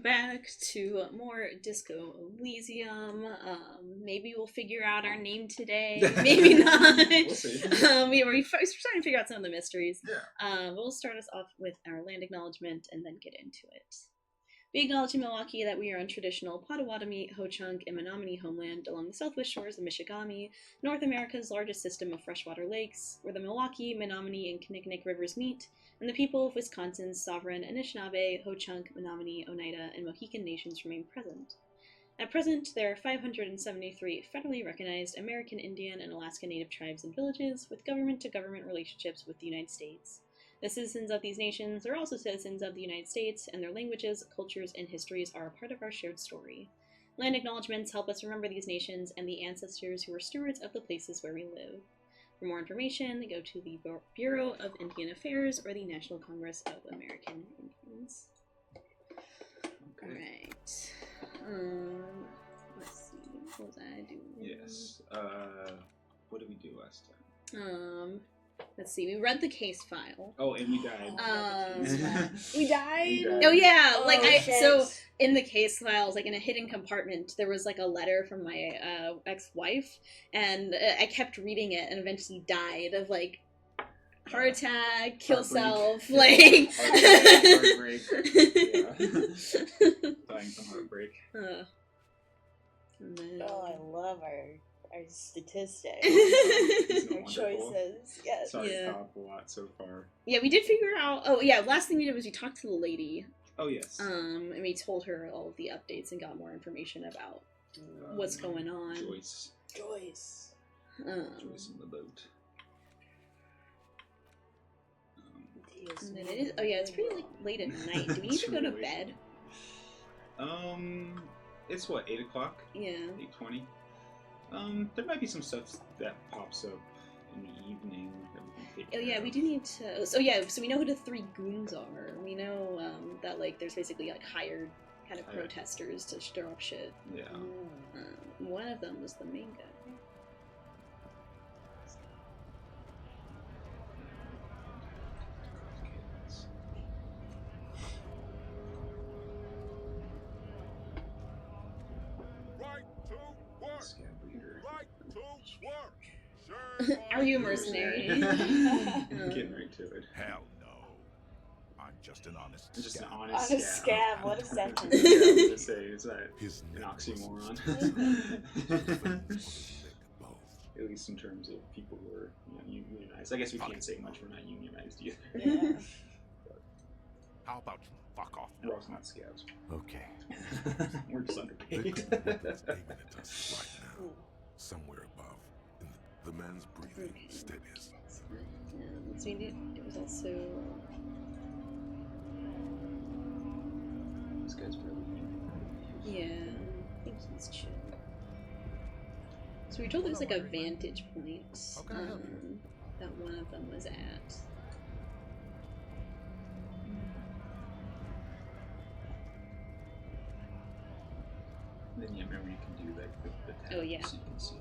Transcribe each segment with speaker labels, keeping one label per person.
Speaker 1: Back to more Disco Elysium. Maybe we'll figure out our name today. Maybe not.
Speaker 2: We'll see.
Speaker 1: We're starting to figure out some of the mysteries.
Speaker 2: Yeah.
Speaker 1: We'll start us off with our land acknowledgement and then get into it. We acknowledge in Milwaukee that we are on traditional Potawatomi, Ho-Chunk, and Menominee homeland along the southwest shores of Michigami, North America's largest system of freshwater lakes, where the Milwaukee, Menominee, and Kinnickinnic rivers meet, and the people of Wisconsin's sovereign Anishinaabe, Ho-Chunk, Menominee, Oneida, and Mohican nations remain present. At present, there are 573 federally recognized American Indian and Alaska Native tribes and villages with government-to-government relationships with the United States. The citizens of these nations are also citizens of the United States, and their languages, cultures, and histories are a part of our shared story. Land acknowledgements help us remember these nations and the ancestors who were stewards of the places where we live. For more information, go to the Bureau of Indian Affairs or the National Congress of American Indians.
Speaker 2: Okay.
Speaker 1: Alright. Let's see. What was I doing?
Speaker 2: Yes. What did we do last time?
Speaker 1: Let's see. We read the case file.
Speaker 2: Oh, and we died.
Speaker 3: We died?
Speaker 1: Oh yeah,
Speaker 3: Oh,
Speaker 1: like
Speaker 3: shit.
Speaker 1: so in the case files, like in a hidden compartment, there was like a letter from my ex-wife, and I kept reading it, and eventually died of like heart attack, kill
Speaker 2: Heartbreak.
Speaker 1: self, like
Speaker 2: Heartbreak. Yeah. Dying from heartbreak.
Speaker 1: And then...
Speaker 3: Oh, I love our statistics.
Speaker 2: Isn't it
Speaker 3: Our
Speaker 2: wonderful?
Speaker 3: choices. Yes.
Speaker 2: Sorry,
Speaker 1: Yeah.
Speaker 2: top a lot so far.
Speaker 1: Yeah, we did figure out. Oh yeah, last thing we did was we talked to the lady.
Speaker 2: Oh yes.
Speaker 1: And we told her all of the updates and got more information about what's going on.
Speaker 2: Joyce.
Speaker 3: Joyce.
Speaker 2: Joyce in the boat.
Speaker 1: And then it is. Oh yeah, it's pretty like late at night. Do we need to go to bed?
Speaker 2: It's what, 8 o'clock?
Speaker 1: Yeah.
Speaker 2: 8:20. There might be some stuff that pops up in the evening that we can take
Speaker 1: Oh yeah,
Speaker 2: care
Speaker 1: we
Speaker 2: of.
Speaker 1: do need to. So yeah, so we know who the three goons are. We know that like there's basically like hired kind of protesters to stir up shit.
Speaker 2: Yeah.
Speaker 1: One of them was the main guy. Are you a mercenary?
Speaker 2: Getting right to it.
Speaker 4: Hell no. I'm just an honest
Speaker 2: Just an
Speaker 4: scab.
Speaker 2: honest
Speaker 3: Honest
Speaker 2: scab.
Speaker 3: scab, what a sentence.
Speaker 2: Yeah, I was gonna say, is that
Speaker 4: His
Speaker 2: an
Speaker 4: neck was
Speaker 2: oxymoron?
Speaker 4: both.
Speaker 2: At least in terms of people who are unionized. I guess we can't say much, we're not unionized either.
Speaker 3: Yeah.
Speaker 4: How about you fuck off now?
Speaker 2: We're also not scabs.
Speaker 4: Okay.
Speaker 2: We're just
Speaker 4: The
Speaker 2: underpaid.
Speaker 4: criminal is aiming at us right now. Somewhere above. And the man's breathing steadies.
Speaker 1: So we did. It was also.
Speaker 2: This guy's probably
Speaker 1: Yeah, I think he's chill. So we were told there's like a vantage point
Speaker 4: Okay, I help you?
Speaker 1: that one of them was at.
Speaker 2: Then yeah, remember you can do like the tab
Speaker 1: Oh, yeah.
Speaker 2: so you can see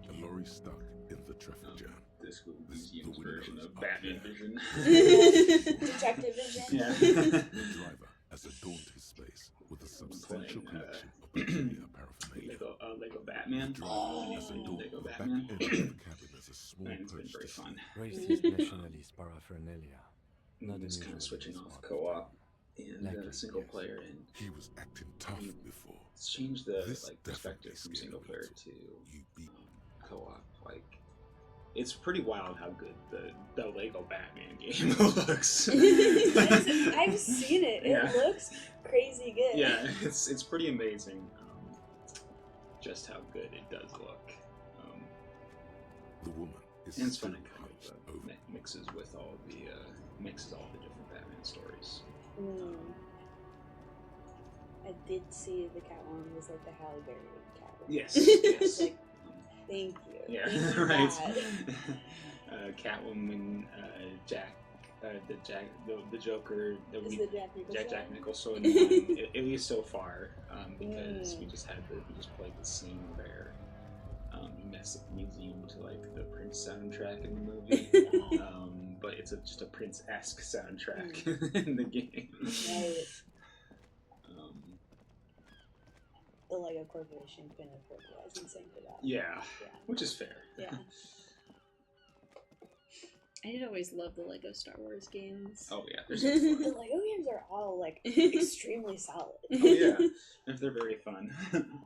Speaker 4: A lorry stuck in the traffic jam.
Speaker 2: Disco
Speaker 4: This
Speaker 2: Elysium's
Speaker 4: the
Speaker 2: version
Speaker 4: windows
Speaker 2: of
Speaker 4: up
Speaker 2: Batman
Speaker 4: there.
Speaker 2: Vision.
Speaker 3: Detective vision?
Speaker 2: Yeah.
Speaker 4: The driver has adorned his space with a substantial
Speaker 2: Playing,
Speaker 4: collection of peculiar paraphernalia.
Speaker 2: Lego Batman.
Speaker 4: The driver has
Speaker 2: Oh,
Speaker 4: adorned
Speaker 2: Lego
Speaker 4: the back
Speaker 2: Batman.
Speaker 4: end of the cabin as a small
Speaker 2: And it's been
Speaker 4: perch
Speaker 2: very
Speaker 4: to
Speaker 2: fun.
Speaker 4: sleep.
Speaker 5: Racist nationalist paraphernalia. Not
Speaker 2: It's kind
Speaker 5: unusual
Speaker 2: of switching
Speaker 5: in
Speaker 2: off
Speaker 5: this
Speaker 2: co-op and
Speaker 5: Likely,
Speaker 2: single
Speaker 5: yes.
Speaker 2: player, and
Speaker 4: He was acting tough
Speaker 2: You-
Speaker 4: before.
Speaker 2: it's changed the
Speaker 4: This
Speaker 2: like perspective
Speaker 4: definitely
Speaker 2: from
Speaker 4: scared
Speaker 2: single
Speaker 4: me
Speaker 2: player
Speaker 4: little.
Speaker 2: to
Speaker 4: You beat
Speaker 2: co-op. Like, it's pretty wild how good the Lego Batman game looks.
Speaker 3: I've seen it. It
Speaker 2: Yeah.
Speaker 3: looks crazy good.
Speaker 2: Yeah, it's pretty amazing just how good it does look.
Speaker 4: the woman is
Speaker 2: And it's
Speaker 4: still
Speaker 2: fun. It kind
Speaker 4: hunched
Speaker 2: of
Speaker 4: over.
Speaker 2: mixes with all the different Batman stories.
Speaker 3: I did see the Catwoman was like the Halle Berry Catwoman.
Speaker 2: Yes,
Speaker 3: It's
Speaker 2: yes.
Speaker 3: like, thank you.
Speaker 2: Yeah,
Speaker 3: Thank you,
Speaker 2: right.
Speaker 3: God.
Speaker 2: Catwoman, the Joker, that
Speaker 3: Is
Speaker 2: we
Speaker 3: the Jack Nicholson?
Speaker 2: Jack Nicholson one, at least so far, because we just played the scene where museum to like the Prince soundtrack in the movie. But it's just a Prince-esque soundtrack in the game.
Speaker 3: Right. The Lego Corporation couldn't afford the licensing for that.
Speaker 2: Yeah, which is fair.
Speaker 3: Yeah.
Speaker 1: I did always love the Lego Star Wars games.
Speaker 2: Oh yeah,
Speaker 3: The Lego games are all like extremely solid.
Speaker 2: Oh yeah, if they're very fun.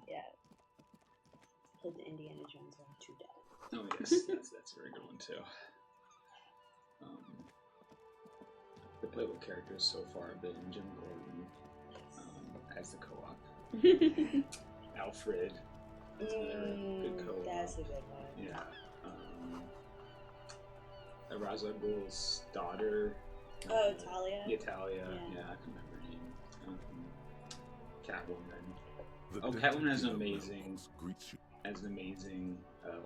Speaker 3: Yeah. Played the Indiana Jones one to death.
Speaker 2: Oh yes, that's a very good one too. The playable characters so far have been Jim Gordon as the co-op, Alfred. That's another good co-op.
Speaker 3: That's a good one.
Speaker 2: Yeah. Ra's al Ghul's daughter.
Speaker 3: Oh, Talia.
Speaker 2: Yeah, Talia.
Speaker 3: Yeah.
Speaker 2: Yeah, I can remember her name. Catwoman.
Speaker 4: The
Speaker 2: Catwoman has an
Speaker 4: detective
Speaker 2: amazing,
Speaker 4: greets you.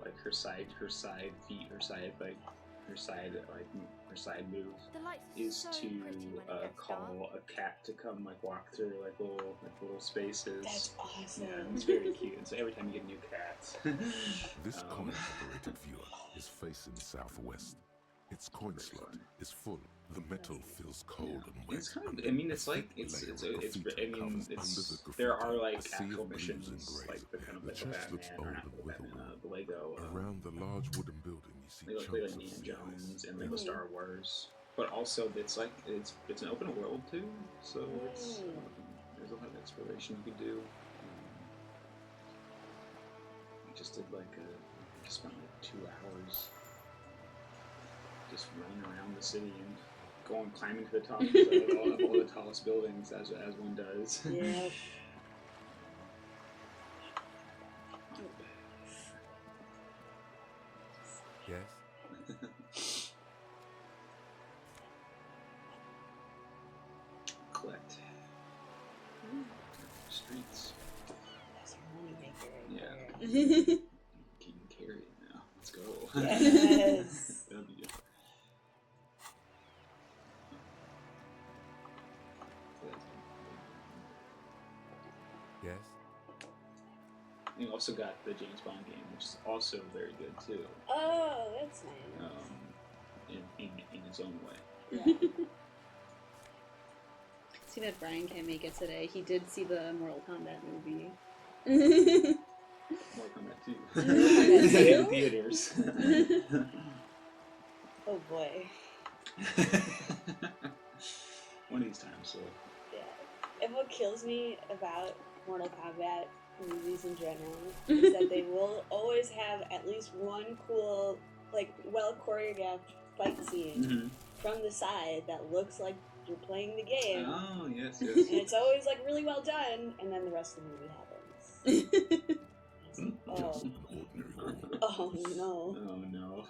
Speaker 2: like her side feet, her side move
Speaker 6: The lights are
Speaker 2: is
Speaker 6: so
Speaker 2: to
Speaker 6: pretty when it gets
Speaker 2: call
Speaker 6: dark.
Speaker 2: a cat to come like walk through like little spaces.
Speaker 3: That's awesome.
Speaker 2: Yeah, it's very cute. And so every time you get a new cat.
Speaker 4: This coin-operated viewer is facing southwest. Its coin slot is full. The metal feels cold and wet.
Speaker 2: It's kind of, I mean, it's like, there are like actual missions, like the kind of like the Batman, or not the Batman, the Lego.
Speaker 4: Around the large wooden building, you see
Speaker 2: They look like Indiana Jones and Lego Star Wars. But also, it's like, it's an open world too, so it's, there's a lot of exploration you could do. We just did just spent like 2 hours just running around the city and climbing to the top of all the tallest buildings as one does.
Speaker 3: Yeah.
Speaker 5: Yes?
Speaker 2: Collect streets.
Speaker 3: That's a money maker right
Speaker 2: Yeah.
Speaker 3: there.
Speaker 2: Can carry it now. Let's go.
Speaker 3: Yes.
Speaker 2: That'd be good.
Speaker 5: Yes?
Speaker 2: You also got the James Bond game, which is also very good too.
Speaker 3: Oh, that's nice.
Speaker 2: In its own way.
Speaker 3: Yeah.
Speaker 1: See that Brian can't make it today. He did see the Mortal Kombat movie.
Speaker 2: Mortal Kombat 2.
Speaker 3: Kombat 2?
Speaker 2: In theaters.
Speaker 3: Oh boy.
Speaker 2: One of these times, so.
Speaker 3: Yeah. And what kills me about Mortal Kombat movies in general is that they will always have at least one cool, like, well choreographed fight scene from the side that looks like you're playing the game.
Speaker 2: Oh, yes.
Speaker 3: And it's always like really well done, and then the rest of the movie happens.
Speaker 4: Just an ordinary war.
Speaker 3: Oh no.
Speaker 2: Oh, no.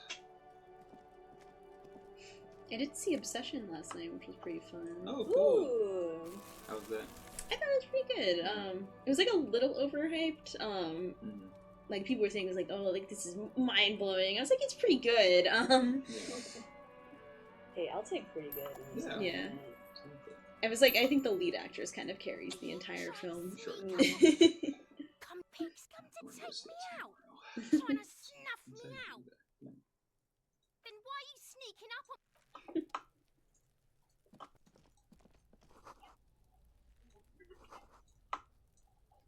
Speaker 1: I did see Obsession last night, which was pretty fun.
Speaker 2: Oh, cool.
Speaker 3: Ooh.
Speaker 2: How was that?
Speaker 1: I thought it was pretty good. It was like a little overhyped. Like people were saying it was like, oh, like this is mind blowing. I was like, it's pretty good.
Speaker 3: Hey, I'll take pretty good.
Speaker 1: Yeah. I was like, I think the lead actress kind of carries the entire film.
Speaker 2: Sure.
Speaker 6: Come peeps, come to take me out. Trying to snuff me out. Then why are you sneaking up on...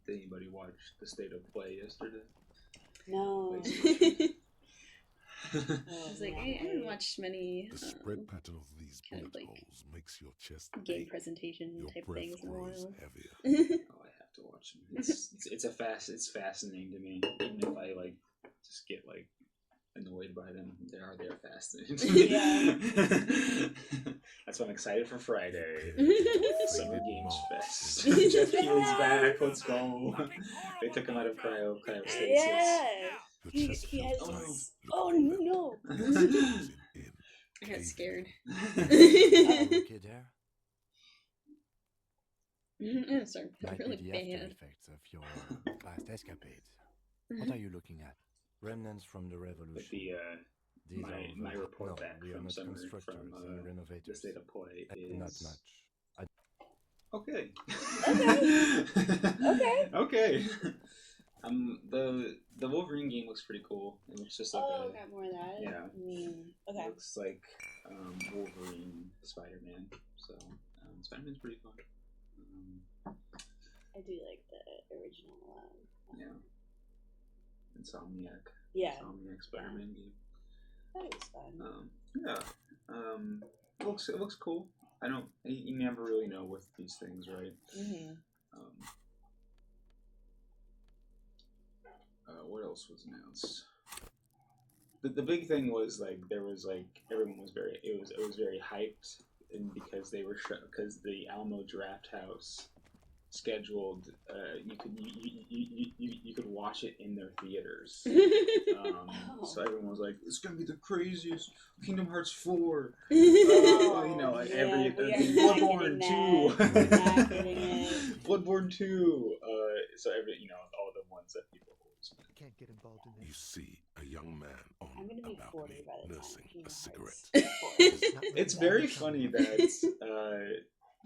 Speaker 2: Did anybody watch the State of Play yesterday?
Speaker 3: No.
Speaker 1: I was like, I haven't watched many
Speaker 4: The spread pattern of these
Speaker 1: kind of
Speaker 4: bullet
Speaker 1: like
Speaker 4: holes makes your chest
Speaker 1: game
Speaker 4: ache.
Speaker 1: presentation
Speaker 4: Your
Speaker 1: type
Speaker 4: breath
Speaker 1: things in a
Speaker 4: grows
Speaker 1: while.
Speaker 4: heavier.
Speaker 2: Oh, I have to watch them. It's fascinating to me. Even if I like just get like annoyed by them, they're fascinating to me.
Speaker 3: Yeah.
Speaker 2: That's why I'm excited for Friday. Summer
Speaker 4: Faded
Speaker 2: Games
Speaker 4: moss
Speaker 2: Fest.
Speaker 4: in the-
Speaker 2: Jeff Keighley's back. Let's go. They took him out of cryostasis.
Speaker 3: Yeah.
Speaker 4: Your
Speaker 3: He
Speaker 4: chest
Speaker 3: has.
Speaker 4: feels tight.
Speaker 3: Oh
Speaker 4: Look
Speaker 3: no.
Speaker 4: in.
Speaker 1: I got scared.
Speaker 5: Are you okay there?
Speaker 1: Sorry,
Speaker 5: Might
Speaker 1: really
Speaker 5: be the after
Speaker 1: bad.
Speaker 5: effects of your last escapades. What are you looking at? Remnants from the
Speaker 2: But
Speaker 5: revolution.
Speaker 2: the my report
Speaker 5: no,
Speaker 2: back
Speaker 5: we are
Speaker 2: from
Speaker 5: not
Speaker 2: summer
Speaker 5: constructors
Speaker 2: from
Speaker 5: and
Speaker 2: the
Speaker 5: renovators.
Speaker 2: State of Play
Speaker 5: Not
Speaker 2: is
Speaker 5: much.
Speaker 2: okay.
Speaker 3: Okay.
Speaker 2: Okay. The Wolverine game looks pretty cool. It looks just like
Speaker 3: got more of that.
Speaker 2: yeah.
Speaker 3: Okay.
Speaker 2: It looks like Wolverine, Spider-Man. So Spider-Man's pretty fun.
Speaker 3: I do like the original.
Speaker 2: Yeah. Insomniac.
Speaker 3: Yeah.
Speaker 2: Insomniac Spider-Man game.
Speaker 3: That was fun.
Speaker 2: Yeah. It looks cool. You never really know with these things, right?
Speaker 3: Mm-hmm.
Speaker 2: What else was announced? The big thing was like there was like everyone was it was very hyped, and because they were because the Alamo Draft House scheduled you could watch it in their theaters. So everyone was like, it's gonna be the craziest Kingdom Hearts 4. Like every Bloodborne 2. Bloodborne 2. So all the ones that people always
Speaker 5: Can't get involved in
Speaker 4: You
Speaker 5: this.
Speaker 4: see a young man on
Speaker 3: I'm gonna
Speaker 4: a
Speaker 3: be 40
Speaker 4: balcony
Speaker 3: by the time
Speaker 4: nursing
Speaker 3: Kingdom
Speaker 4: a cigarette.
Speaker 3: Hearts.
Speaker 2: It's very funny that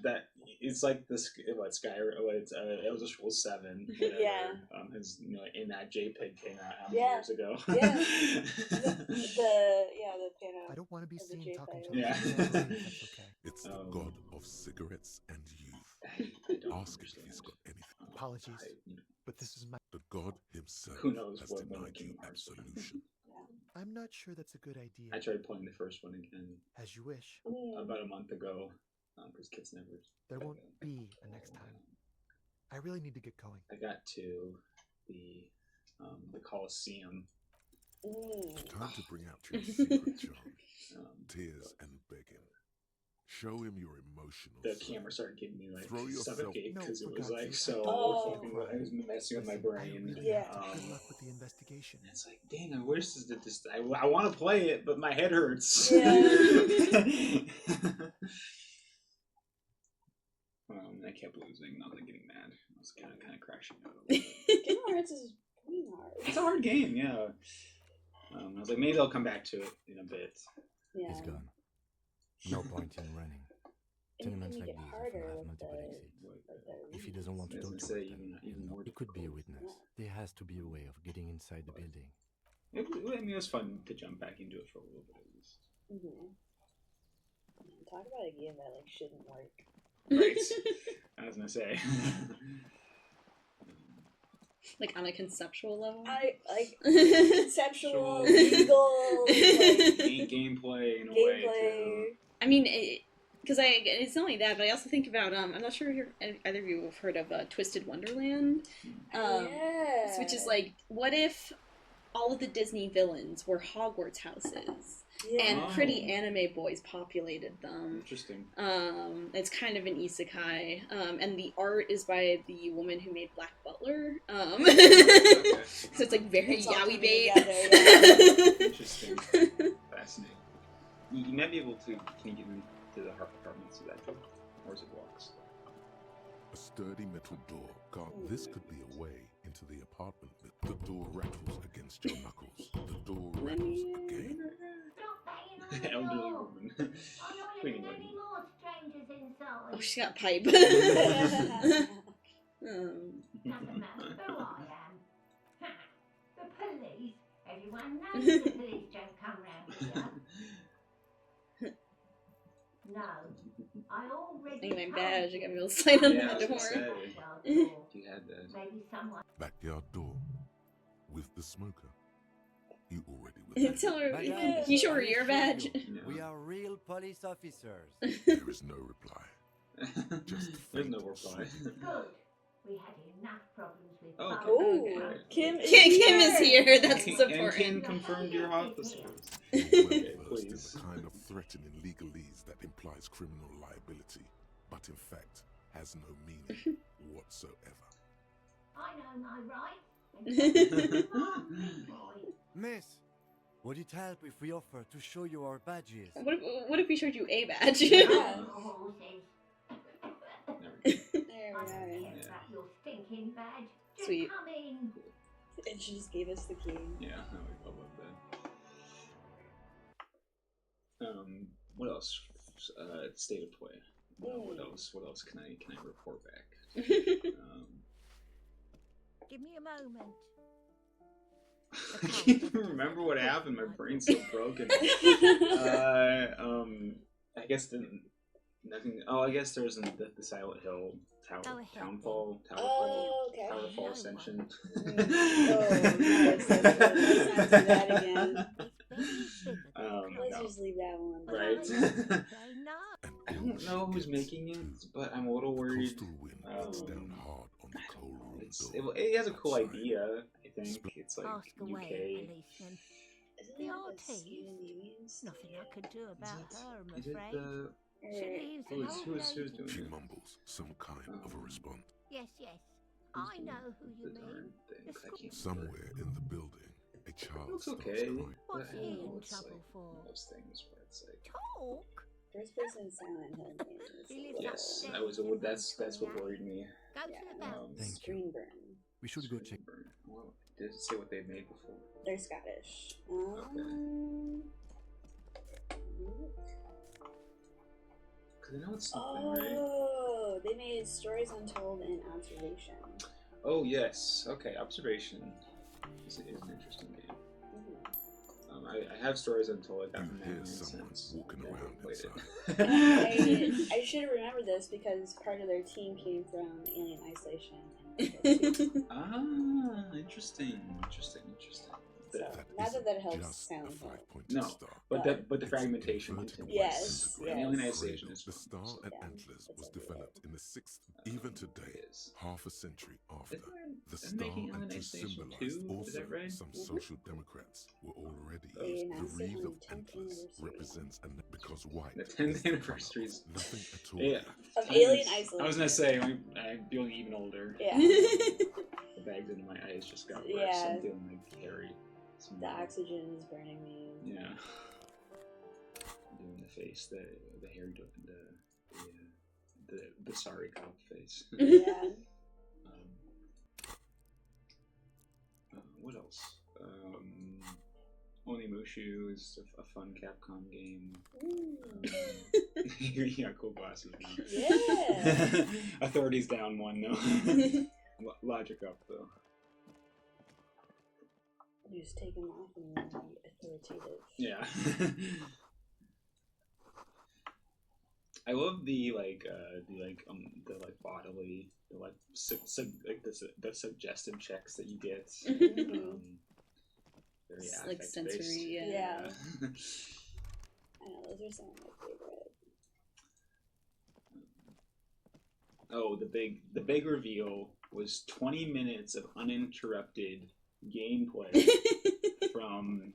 Speaker 2: that it's like this Skyrim. It's Elder Scrolls 7. Whatever,
Speaker 3: Yeah.
Speaker 2: Is in that JPEG came out how many
Speaker 3: Yeah.
Speaker 2: years ago?
Speaker 3: Yeah. the piano.
Speaker 5: I don't want to be
Speaker 3: Of the
Speaker 5: seen talking to
Speaker 3: JPEG.
Speaker 2: Yeah.
Speaker 5: That's okay.
Speaker 4: It's the god of cigarettes and youth.
Speaker 2: I don't
Speaker 4: Ask him if
Speaker 2: understand.
Speaker 4: he's got anything.
Speaker 5: Apologies. But this is my.
Speaker 4: The god himself
Speaker 2: Who knows
Speaker 4: has
Speaker 2: what
Speaker 4: denied you
Speaker 2: Kingdom Hearts is.
Speaker 4: absolution.
Speaker 5: I'm not sure that's a good idea.
Speaker 2: I tried playing the first one again
Speaker 5: As you wish.
Speaker 2: about a month ago because kids never.
Speaker 5: There won't be a next time. I really need to get going.
Speaker 2: I got to the Coliseum.
Speaker 4: Time to bring out your secret charm. Tears and begging. Show him your emotional
Speaker 2: The
Speaker 4: side.
Speaker 2: camera started giving me like
Speaker 4: Throw yourself-
Speaker 2: suffocate
Speaker 5: No,
Speaker 2: because it
Speaker 5: for
Speaker 2: was
Speaker 5: God's
Speaker 2: like
Speaker 5: sake,
Speaker 2: so.
Speaker 3: Oh.
Speaker 2: It was messing with my
Speaker 5: Listen, I
Speaker 2: brain.
Speaker 5: really
Speaker 3: Yeah.
Speaker 5: have to good luck with the investigation.
Speaker 2: And it's like, dang, I wish this. I want to play it, but my head hurts.
Speaker 3: Yeah.
Speaker 2: I kept losing. And I was like getting mad. I was kind of crashing out. A little bit.
Speaker 3: Kingdom Hearts is pretty hard.
Speaker 2: It's a hard game, yeah. I was like, maybe I'll come back to it in a bit.
Speaker 3: Yeah.
Speaker 5: He's gone. No point in running.
Speaker 3: And you can
Speaker 5: Tournaments
Speaker 3: make
Speaker 5: like
Speaker 3: it
Speaker 5: these
Speaker 3: harder
Speaker 5: often have
Speaker 3: with
Speaker 5: multiple
Speaker 3: the.
Speaker 5: exits.
Speaker 3: Like the
Speaker 5: If he doesn't want to
Speaker 2: Doesn't
Speaker 5: talk to
Speaker 2: say
Speaker 5: us, then
Speaker 2: even more
Speaker 5: he could be a
Speaker 2: difficult.
Speaker 5: witness. There has to be a way of getting inside the building.
Speaker 2: It was fun to jump back into it for a little bit at least.
Speaker 3: Talk about a game that like shouldn't work.
Speaker 2: Right. I was gonna say.
Speaker 1: Like on a conceptual level.
Speaker 3: I like conceptual, legal, like,
Speaker 2: Gameplay in a way too.
Speaker 1: I mean, because it's not only that, but I also think about I'm not sure if either of you have heard of Twisted Wonderland.
Speaker 3: yeah.
Speaker 1: Which is like, what if all of the Disney villains were Hogwarts houses and pretty anime boys populated them?
Speaker 2: Interesting.
Speaker 1: It's kind of an isekai, and the art is by the woman who made Black Butler.
Speaker 2: Okay.
Speaker 1: So it's like very
Speaker 3: It's all
Speaker 1: yaoi
Speaker 3: coming
Speaker 1: bait.
Speaker 3: together,
Speaker 2: Interesting. Fascinating. You might be able to. Can you get me to the apartments of that door, or is it blocks?
Speaker 4: A sturdy metal door. God, this could be a way into the apartment. The door rattles against your knuckles. The door rattles again.
Speaker 6: Stop banging on the
Speaker 2: Elderly
Speaker 6: door.
Speaker 2: woman.
Speaker 6: Are you
Speaker 2: Cleaning
Speaker 6: letting
Speaker 2: lady.
Speaker 6: any more strangers inside?
Speaker 1: Oh, she's got a pipe.
Speaker 6: Doesn't matter who I am. Ha! The police. Everyone knows the police don't come round here. No, I already
Speaker 1: Ain't my
Speaker 6: told
Speaker 1: badge. I
Speaker 6: you.
Speaker 1: gotta be able to slide on
Speaker 2: Yeah, I
Speaker 1: that
Speaker 2: was gonna
Speaker 1: door.
Speaker 2: say.
Speaker 6: Backyard door.
Speaker 2: You had that.
Speaker 6: Maybe someone.
Speaker 4: Backyard door. With the smoker. You already were there.
Speaker 1: Tell her,
Speaker 5: Madame,
Speaker 1: can you show her
Speaker 5: I
Speaker 1: your
Speaker 5: assure
Speaker 1: badge?
Speaker 5: you,
Speaker 2: Yeah.
Speaker 5: We are real police officers.
Speaker 4: There is no reply. Just
Speaker 2: There's no
Speaker 4: faint
Speaker 2: reply.
Speaker 6: Good. We had enough problems with.
Speaker 2: Oh, okay.
Speaker 3: Ooh,
Speaker 1: Okay.
Speaker 3: Kim is
Speaker 1: Kim is here. That's
Speaker 2: And
Speaker 1: important.
Speaker 2: Kim confirmed your officers.
Speaker 4: You're well
Speaker 2: Okay,
Speaker 4: versed in
Speaker 2: please.
Speaker 4: the kind of threatening legalese that implies criminal liability, but in fact has no meaning whatsoever.
Speaker 6: I know my rights. Boy.
Speaker 5: Miss, would it help if we offer to show you our badges?
Speaker 1: What if we showed you a badge?
Speaker 3: Yeah.
Speaker 6: Horses.
Speaker 3: There
Speaker 6: I
Speaker 3: we
Speaker 6: don't
Speaker 3: are.
Speaker 6: care about your stinking badge. Just
Speaker 1: Sweet.
Speaker 6: come in.
Speaker 3: And she just gave us the key.
Speaker 2: Yeah, I love that. What else? State of play. What else? What else can I report back?
Speaker 6: Give me a moment.
Speaker 2: I can't even remember what happened. My brain's so broken. I guess nothing. Oh, I guess there was the Silent Hill Townfall,
Speaker 3: okay.
Speaker 2: Towerfall Ascension.
Speaker 3: Oh, nice. Let's not do that again. Let's
Speaker 2: No.
Speaker 3: just leave that one.
Speaker 2: Right. I don't know who's making it, but I'm a little worried.
Speaker 4: Coastal wind beats down hard on the cold room door.
Speaker 2: It has a cool
Speaker 4: outside.
Speaker 2: idea. I think it's like
Speaker 6: Ask away,
Speaker 2: UK.
Speaker 6: policeman.
Speaker 3: Isn't
Speaker 6: The
Speaker 3: that
Speaker 6: old
Speaker 3: the
Speaker 6: thief?
Speaker 3: Scandinavians?
Speaker 6: Nothing I could do about her, I'm
Speaker 2: Is it
Speaker 6: afraid.
Speaker 2: the
Speaker 6: She leaves an old
Speaker 2: who's
Speaker 6: lady.
Speaker 2: doing
Speaker 4: She
Speaker 2: it?
Speaker 4: mumbles some kind of a response.
Speaker 6: Yes, yes. I know who you
Speaker 2: The darn
Speaker 6: mean.
Speaker 2: thing.
Speaker 6: The
Speaker 2: I can't remember.
Speaker 4: Somewhere in the building, a child
Speaker 2: Looks
Speaker 4: starts
Speaker 2: okay.
Speaker 4: crying.
Speaker 6: What's
Speaker 2: But I
Speaker 6: he
Speaker 2: don't know,
Speaker 6: in
Speaker 2: it's
Speaker 6: trouble
Speaker 2: like
Speaker 6: for?
Speaker 2: one of those things where it's like,
Speaker 6: Talk?
Speaker 3: First person Silent Hill games.
Speaker 6: He lives
Speaker 2: yes,
Speaker 6: upstairs
Speaker 2: that was
Speaker 6: in
Speaker 2: that's what
Speaker 6: 128.
Speaker 2: worried me.
Speaker 6: Go to
Speaker 3: Yeah.
Speaker 6: the balcony.
Speaker 5: Thank you.
Speaker 3: Screen burn.
Speaker 5: We should go check.
Speaker 2: Well, did it say what they've made before?
Speaker 3: They're Scottish.
Speaker 2: Because I know it's something, right?
Speaker 3: Oh, they made Stories Untold and Observation.
Speaker 2: Oh yes, okay. Observation is an interesting game. I have Stories Untold. I got
Speaker 4: You
Speaker 2: from
Speaker 4: hear
Speaker 2: that
Speaker 4: someone
Speaker 2: since
Speaker 4: walking
Speaker 2: never
Speaker 4: around
Speaker 2: played
Speaker 4: inside.
Speaker 3: I should have remembered this because part of their team came from Alien Isolation. And
Speaker 2: Ah, interesting.
Speaker 3: so,
Speaker 4: That
Speaker 3: not that that
Speaker 4: isn't
Speaker 3: helps
Speaker 4: just
Speaker 3: Silent
Speaker 4: a
Speaker 3: Hill.
Speaker 4: 5-pointed
Speaker 2: No,
Speaker 4: star.
Speaker 2: but the
Speaker 4: It's
Speaker 2: fragmentation
Speaker 4: inverted
Speaker 2: continues.
Speaker 3: Yes,
Speaker 4: disintegrated
Speaker 3: yes.
Speaker 2: Alien Isolation
Speaker 4: cradle.
Speaker 2: is
Speaker 4: The
Speaker 2: fun,
Speaker 4: star
Speaker 2: so
Speaker 4: and
Speaker 3: yeah,
Speaker 4: antlers
Speaker 3: it's
Speaker 4: was
Speaker 3: everywhere.
Speaker 4: developed in the 6th. Even today,
Speaker 2: it is.
Speaker 4: half a century after, the
Speaker 2: They're
Speaker 4: star
Speaker 2: making
Speaker 4: and
Speaker 2: Alien
Speaker 4: to
Speaker 2: Isolation
Speaker 4: symbolize
Speaker 2: 2? Is
Speaker 4: also
Speaker 2: that right?
Speaker 4: some social democrats were already
Speaker 3: They
Speaker 4: used. The
Speaker 3: announced it
Speaker 4: wreath
Speaker 3: on
Speaker 4: of
Speaker 3: the 10th
Speaker 4: antlers
Speaker 3: anniversary.
Speaker 4: represents because white
Speaker 2: The 10th
Speaker 4: is the color
Speaker 2: anniversary is-
Speaker 4: of nothing at all.
Speaker 2: Yeah.
Speaker 3: Of Alien Isolation.
Speaker 2: I was gonna say I'm feeling even older.
Speaker 3: Yeah.
Speaker 2: The bags under my eyes just got worse.
Speaker 3: Yeah.
Speaker 2: I'm feeling like hairy.
Speaker 3: The oxygen is burning me.
Speaker 2: Yeah. Doing the face, the hairy, the sorry cop face.
Speaker 3: Yeah.
Speaker 2: What else? Onimushu is a fun Capcom game. You got cool glasses now.
Speaker 3: Yeah.
Speaker 2: Authorities down one though. Logic up though.
Speaker 3: You just take them off and be authoritative.
Speaker 2: Yeah. I love the bodily, the suggestive checks that you get. Very
Speaker 1: It's like
Speaker 2: affect-based.
Speaker 1: sensory,
Speaker 3: Yeah. I know, those are some of my favorite.
Speaker 2: Oh, the big reveal was 20 minutes of uninterrupted gameplay from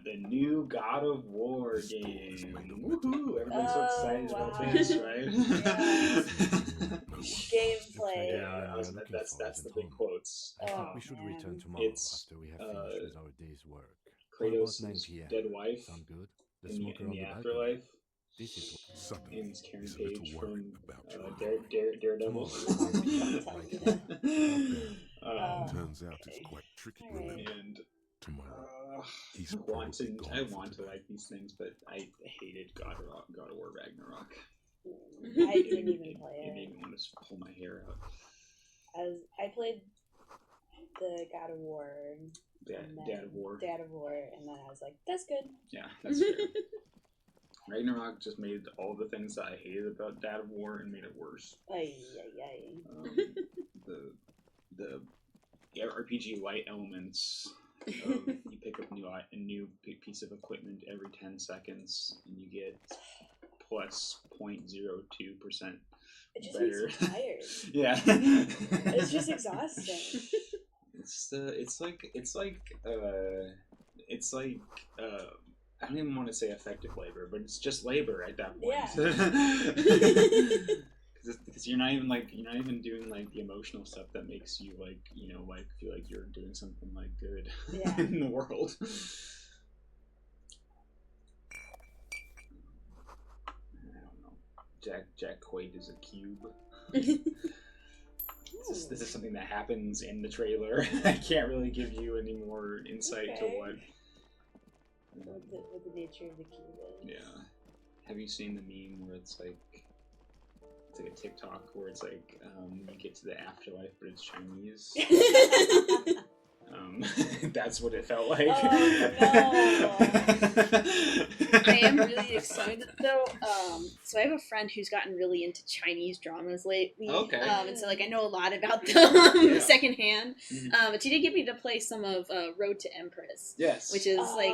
Speaker 2: the new God of War game. Woohoo! Everybody's so excited about
Speaker 3: wow.
Speaker 2: this, right?
Speaker 3: Gameplay.
Speaker 2: Yeah, that's the big quotes.
Speaker 5: I think
Speaker 3: Oh,
Speaker 5: we should
Speaker 3: man.
Speaker 5: return tomorrow
Speaker 2: It's,
Speaker 5: after we have finished with our day's work.
Speaker 2: Kratos'
Speaker 5: What about 9 p.m.?
Speaker 2: dead wife
Speaker 5: Sound good? The
Speaker 2: in
Speaker 5: smoker
Speaker 2: the
Speaker 5: on the balcony.
Speaker 2: afterlife.
Speaker 5: This is
Speaker 4: Suddenly,
Speaker 2: And Karen
Speaker 4: he's a little
Speaker 2: Page
Speaker 4: worried
Speaker 2: from
Speaker 4: about your
Speaker 2: Daredevil.
Speaker 4: Turns out it's quite tricky.
Speaker 3: Alright.
Speaker 4: Remember,
Speaker 2: And
Speaker 4: tomorrow he's
Speaker 2: I want
Speaker 4: probably gone
Speaker 2: I
Speaker 4: for
Speaker 2: want to
Speaker 4: today.
Speaker 2: like these things, but I hated God of War Ragnarok.
Speaker 3: I didn't even
Speaker 2: It
Speaker 3: play
Speaker 2: made
Speaker 3: it.
Speaker 2: me want to pull my hair out.
Speaker 3: I played the God of War.
Speaker 2: Dad
Speaker 3: and then
Speaker 2: of War.
Speaker 3: Dad of War, and then I was like, that's good.
Speaker 2: Yeah, that's fair. Ragnarok just made all the things that I hated about Dad of War and made it worse.
Speaker 3: Ay, ay, ay.
Speaker 2: The RPG light elements of you pick up a new piece of equipment every 10 seconds and you get plus 0.02%
Speaker 3: It just
Speaker 2: better.
Speaker 3: makes me tired.
Speaker 2: Yeah.
Speaker 3: It's just exhausting.
Speaker 2: It's like I don't even want to say effective labor, but it's just labor at that point.
Speaker 3: Yeah.
Speaker 2: Because you're not even doing like the emotional stuff that makes you feel like you're doing something like good
Speaker 3: Yeah.
Speaker 2: in the world. I don't know. Jack Quaid is a cube. This is something that happens in the trailer. I can't really give you any more insight to
Speaker 3: Okay.
Speaker 2: what
Speaker 3: What the nature of the cube is.
Speaker 2: Yeah. Have you seen the meme where it's like It's like a TikTok where it's like you get to the afterlife, but it's Chinese. That's what it felt like.
Speaker 3: Oh, no.
Speaker 1: I am really excited though. So I have a friend who's gotten really into Chinese dramas lately.
Speaker 2: Okay.
Speaker 1: And so like I know a lot about them
Speaker 2: Yeah.
Speaker 1: secondhand.
Speaker 2: Mhm.
Speaker 1: But she did get me to play some of Road to Empress,
Speaker 2: Yes.
Speaker 1: which is like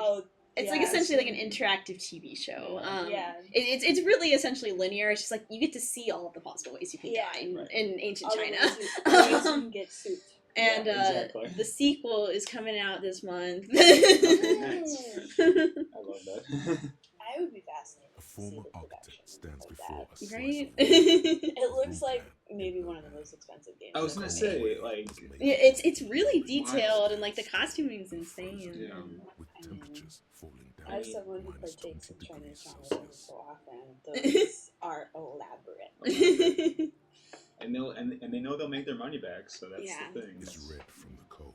Speaker 1: it's like
Speaker 3: yes.
Speaker 1: essentially like an interactive TV show.
Speaker 3: Yeah.
Speaker 1: It's really essentially linear. It's just like you get to see all of the possible ways you can
Speaker 3: Yeah.
Speaker 1: die
Speaker 2: Right.
Speaker 1: in ancient
Speaker 3: All the
Speaker 1: China.
Speaker 3: ways you can get sued.
Speaker 1: And
Speaker 2: Yeah, exactly.
Speaker 1: the sequel is coming out this month.
Speaker 2: Okay, nice. I love that.
Speaker 3: I would be fascinated
Speaker 4: A
Speaker 3: to see
Speaker 4: former
Speaker 3: the
Speaker 4: architect
Speaker 3: production
Speaker 4: stands
Speaker 3: like
Speaker 4: before
Speaker 3: that.
Speaker 4: a slice
Speaker 1: Right?
Speaker 4: of
Speaker 3: It looks like maybe one of the most expensive games.
Speaker 2: I was
Speaker 3: I've
Speaker 2: gonna
Speaker 3: ever
Speaker 2: say,
Speaker 3: made.
Speaker 2: like,
Speaker 1: Yeah, it's really detailed and like the costuming's insane.
Speaker 2: Yeah.
Speaker 4: with temperatures falling down
Speaker 3: As someone who
Speaker 4: minus
Speaker 3: partakes
Speaker 4: 20
Speaker 3: in Chinese
Speaker 4: degrees
Speaker 3: genres
Speaker 4: Celsius.
Speaker 3: so often, those are elaborate.
Speaker 2: and they know they'll make their money back, so that's
Speaker 1: Yeah.
Speaker 2: the thing.
Speaker 4: It's red from the cold.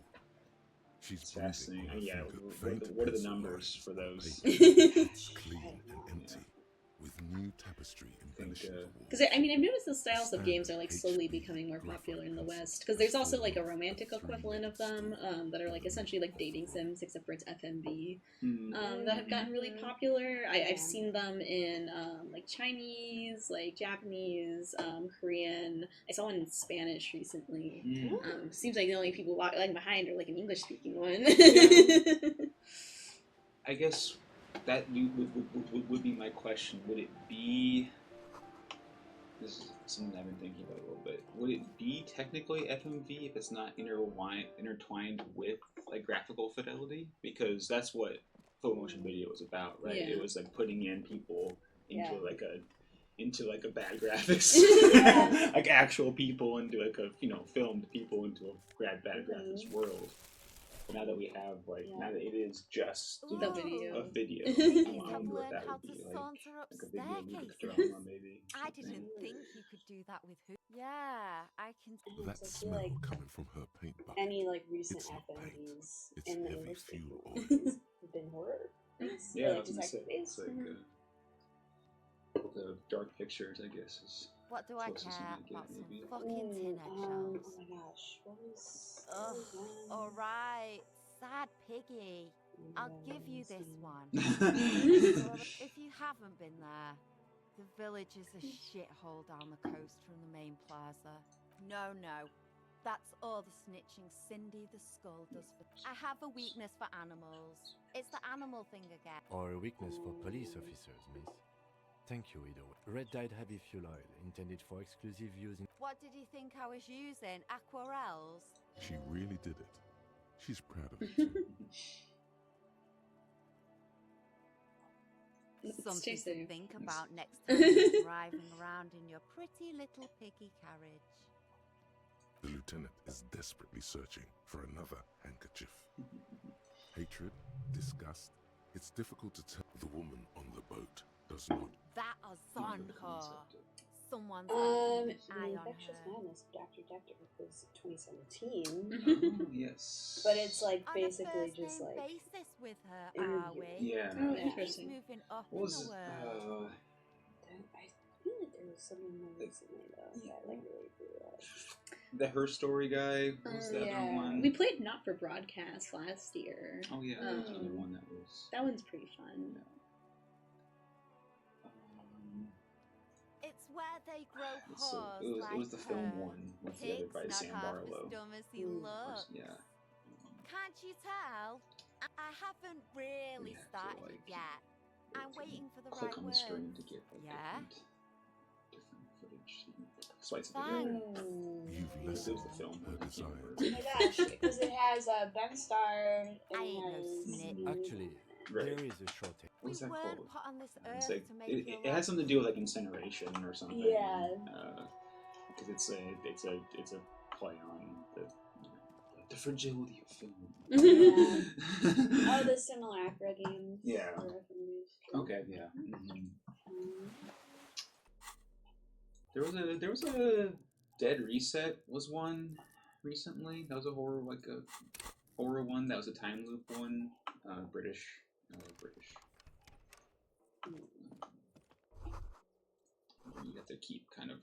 Speaker 4: She's
Speaker 2: It's
Speaker 4: breathing
Speaker 2: fascinating.
Speaker 4: on her
Speaker 2: Yeah,
Speaker 4: finger.
Speaker 2: what are the
Speaker 4: Faint
Speaker 2: numbers
Speaker 4: pencil
Speaker 2: for
Speaker 4: lines
Speaker 2: those?
Speaker 4: on paper. Clean and empty, with new tapestry embellishing the walls.
Speaker 1: Because I mean, I've noticed the styles of games are like slowly becoming more popular in the West. Because there's also like a romantic equivalent of them that are like essentially like dating sims, except for it's FMV. That have gotten really popular. I've seen them in like Chinese, like Japanese, Korean. I saw one in Spanish recently. Seems like the only people lagging behind are like an English speaking one.
Speaker 2: I guess that would be my question. Would it be? This is something I've been thinking about a little bit. Would it be technically FMV if it's not intertwined with like graphical fidelity? Because that's what full motion video was about, right?
Speaker 1: Yeah.
Speaker 2: It was like putting in people into
Speaker 3: Yeah.
Speaker 2: like a bad graphics,
Speaker 3: Yeah.
Speaker 2: like actual people into like a filmed people into a bad graphics world. But now that we have now that it is just
Speaker 1: The video.
Speaker 2: a video,
Speaker 6: Ladies
Speaker 2: I
Speaker 6: have
Speaker 2: wonder what
Speaker 6: learned
Speaker 2: that
Speaker 6: how
Speaker 2: would
Speaker 6: to
Speaker 2: be like.
Speaker 6: saunter up
Speaker 2: Like a video music
Speaker 6: staircases.
Speaker 2: drama, maybe.
Speaker 6: I
Speaker 2: something.
Speaker 6: didn't think you could do that with who. Yeah, I can.
Speaker 4: That
Speaker 3: So I feel
Speaker 4: smell
Speaker 3: like
Speaker 4: coming from her paint bucket.
Speaker 3: any like recent
Speaker 4: It's not paint.
Speaker 3: FMVs
Speaker 4: It's
Speaker 3: in the
Speaker 4: heavy
Speaker 3: English speaking
Speaker 4: fuel
Speaker 3: world
Speaker 4: oil.
Speaker 3: have been horror.
Speaker 2: Yeah, I
Speaker 3: Like
Speaker 2: was gonna say, it's
Speaker 3: detective
Speaker 2: like the dark pictures, I guess, is
Speaker 6: What do I
Speaker 2: closest you
Speaker 6: care
Speaker 2: might get,
Speaker 6: about some
Speaker 2: maybe.
Speaker 6: fucking tin eggshells?
Speaker 3: Oh my gosh, what was?
Speaker 6: Ugh,
Speaker 3: that?
Speaker 6: alright, sad piggy. I'll give you this one.
Speaker 2: Mm-hmm.
Speaker 6: So, if you haven't been there, the village is a shithole down the coast from the main plaza. No, that's all the snitching Cindy the Skull does for. I have a weakness for animals. It's the animal thing again.
Speaker 5: Or a weakness for police officers, miss. Thank you, either way. Red dyed heavy fuel oil, intended for exclusive use in...
Speaker 6: What did you think I was using? Aquarels?
Speaker 4: She really did it. She's proud of it too.
Speaker 6: Something
Speaker 1: too
Speaker 6: to think about next time you're driving around in your pretty little piggy carriage.
Speaker 4: The lieutenant is desperately searching for another handkerchief. Hatred, disgust, it's difficult to tell. The woman on the boat does not.
Speaker 6: That is on her. Someone's
Speaker 3: The
Speaker 6: keeping an eye on
Speaker 3: Infectious
Speaker 6: her.
Speaker 3: Madness of Dr. Decker was 2017,
Speaker 2: Oh, yes.
Speaker 3: but it's like
Speaker 6: On
Speaker 3: basically
Speaker 6: a first
Speaker 3: just
Speaker 6: name
Speaker 3: like
Speaker 6: basis with her,
Speaker 3: interview.
Speaker 6: are we?
Speaker 2: Yeah.
Speaker 1: Oh,
Speaker 3: Yeah.
Speaker 1: interesting.
Speaker 6: She's moving up
Speaker 2: What
Speaker 6: in
Speaker 2: was
Speaker 6: the world.
Speaker 3: I feel like there was something more recently though
Speaker 2: Yeah.
Speaker 3: that like really blew up.
Speaker 2: The Her Story guy? What was that
Speaker 3: Yeah.
Speaker 2: other one?
Speaker 1: We played Not for Broadcast last year.
Speaker 2: Oh, yeah, there was another one that was.
Speaker 1: That one's pretty fun.
Speaker 6: It's where they grow
Speaker 2: So
Speaker 6: whores like
Speaker 2: it was the film
Speaker 6: her.
Speaker 2: one with the other
Speaker 6: Pig's
Speaker 2: guy,
Speaker 6: not
Speaker 2: Sam
Speaker 6: half
Speaker 2: Barlow.
Speaker 6: as dumb as he
Speaker 3: Mm.
Speaker 6: looks.
Speaker 2: Yeah.
Speaker 6: Can't you tell? I haven't really
Speaker 2: Yeah, to,
Speaker 6: started
Speaker 2: like,
Speaker 6: it yet. I'm waiting for the
Speaker 2: Click
Speaker 6: right
Speaker 2: on the
Speaker 6: word.
Speaker 2: screen to get like,
Speaker 6: Yeah?
Speaker 2: different footage. Slice of
Speaker 6: Fine.
Speaker 2: video.
Speaker 4: You've
Speaker 2: This
Speaker 4: listened
Speaker 2: is the film
Speaker 4: to her
Speaker 2: one. I can't
Speaker 4: desire.
Speaker 2: remember.
Speaker 3: Oh my gosh, because it has Ben Starr and
Speaker 6: I ain't no
Speaker 3: has
Speaker 6: snitch.
Speaker 5: Actually,
Speaker 2: Right.
Speaker 5: there is a shortage.
Speaker 2: What was
Speaker 6: We
Speaker 2: that
Speaker 6: weren't
Speaker 2: called?
Speaker 6: put on this
Speaker 2: It's
Speaker 6: earth
Speaker 2: like,
Speaker 6: to make
Speaker 2: it
Speaker 6: your
Speaker 2: has
Speaker 6: life.
Speaker 2: something to do with like incineration or something.
Speaker 3: Yeah.
Speaker 2: Because it's a play on the fragility of film.
Speaker 3: Oh, the Simulacra games.
Speaker 2: Yeah.
Speaker 3: were FMVs.
Speaker 2: Okay. Yeah. Mhm.
Speaker 3: Um,
Speaker 2: There was a Dead Reset was one recently. That was a horror one. That was a time loop one. British. You have to keep kind of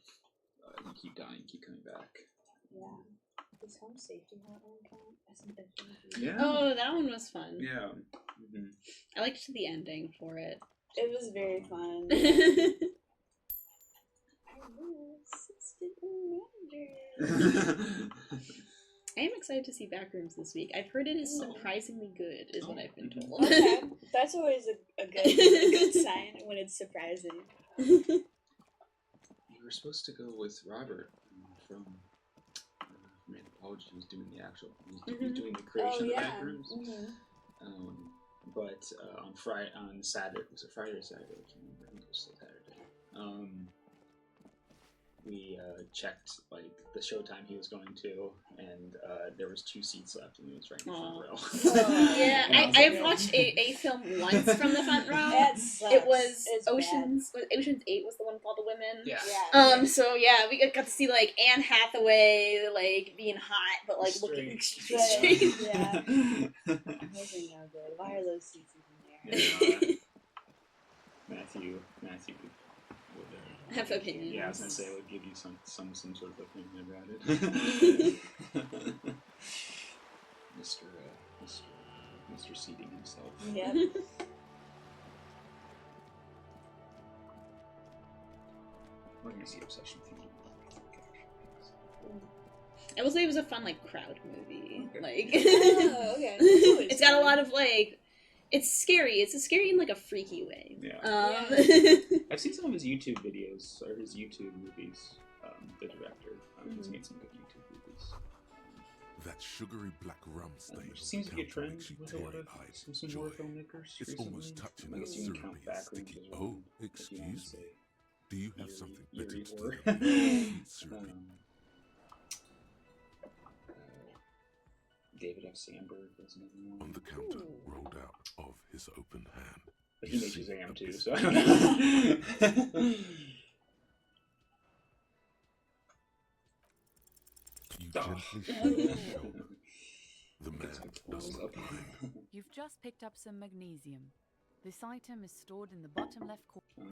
Speaker 2: you keep dying, keep coming back.
Speaker 3: Yeah. Does home safety hotline count as an FMV?
Speaker 2: Yeah.
Speaker 1: Oh, that one was fun.
Speaker 2: Yeah.
Speaker 1: I liked the ending for it.
Speaker 3: It was very fun. I was assistant manager.
Speaker 1: I am excited to see Backrooms this week. I've heard it is surprisingly good, is what I've been told.
Speaker 3: Okay, that's always a good sign when it's surprising.
Speaker 2: You were supposed to go with Robert from Anthropology, who's doing the actual, who's doing the creation of the Backrooms. But on Saturday, was it Friday or Saturday? I can't remember. I think it was Saturday. We checked like the showtime he was going to, and there was 2 seats left, and it was right in the front row.
Speaker 1: Yeah, I've watched a film once from the front row. It was Ocean's 8 was the one with all the women.
Speaker 2: Yeah.
Speaker 1: So yeah, we got to see like Anne Hathaway like being hot, but like looking straight.
Speaker 3: Yeah. Those are no good. Why are those seats even there?
Speaker 2: Matthew would
Speaker 1: have opinions.
Speaker 2: Yeah, I was gonna say it would give you some sort of opinion about it. Mr. Seating himself.
Speaker 3: Yep.
Speaker 2: We're gonna see Obsession theme.
Speaker 1: I will say it was a fun like crowd movie.
Speaker 2: Okay.
Speaker 1: Like,
Speaker 3: okay.
Speaker 1: It's got a lot of like. It's scary. It's scary in like a freaky way.
Speaker 2: Yeah.
Speaker 1: Yeah.
Speaker 2: I've seen some of his YouTube videos or his YouTube movies. The director has made some good YouTube movies.
Speaker 4: That sugary black rum stain
Speaker 2: Which seems to be a trend with a lot of some horror
Speaker 4: joy.
Speaker 2: filmmakers.
Speaker 4: It's
Speaker 2: recently.
Speaker 4: almost touching
Speaker 2: I
Speaker 4: that
Speaker 2: guess you can count
Speaker 4: syrupy,
Speaker 2: Backrooms
Speaker 4: sticky.
Speaker 2: as well,
Speaker 4: Oh,
Speaker 2: if you want to
Speaker 4: excuse me.
Speaker 2: say
Speaker 4: Do you have
Speaker 2: eerie-
Speaker 4: something
Speaker 2: eerie
Speaker 4: better to
Speaker 2: horror.
Speaker 4: do? Sweet syrupy.
Speaker 2: David F. Sandberg was another one.
Speaker 4: On the counter, rolled out of his open hand.
Speaker 2: But he makes Shazam too, so I don't know.
Speaker 4: You gently shake his shoulder. The man does not mind.
Speaker 6: You've just picked up some magnesium. This item is stored in the bottom left corner.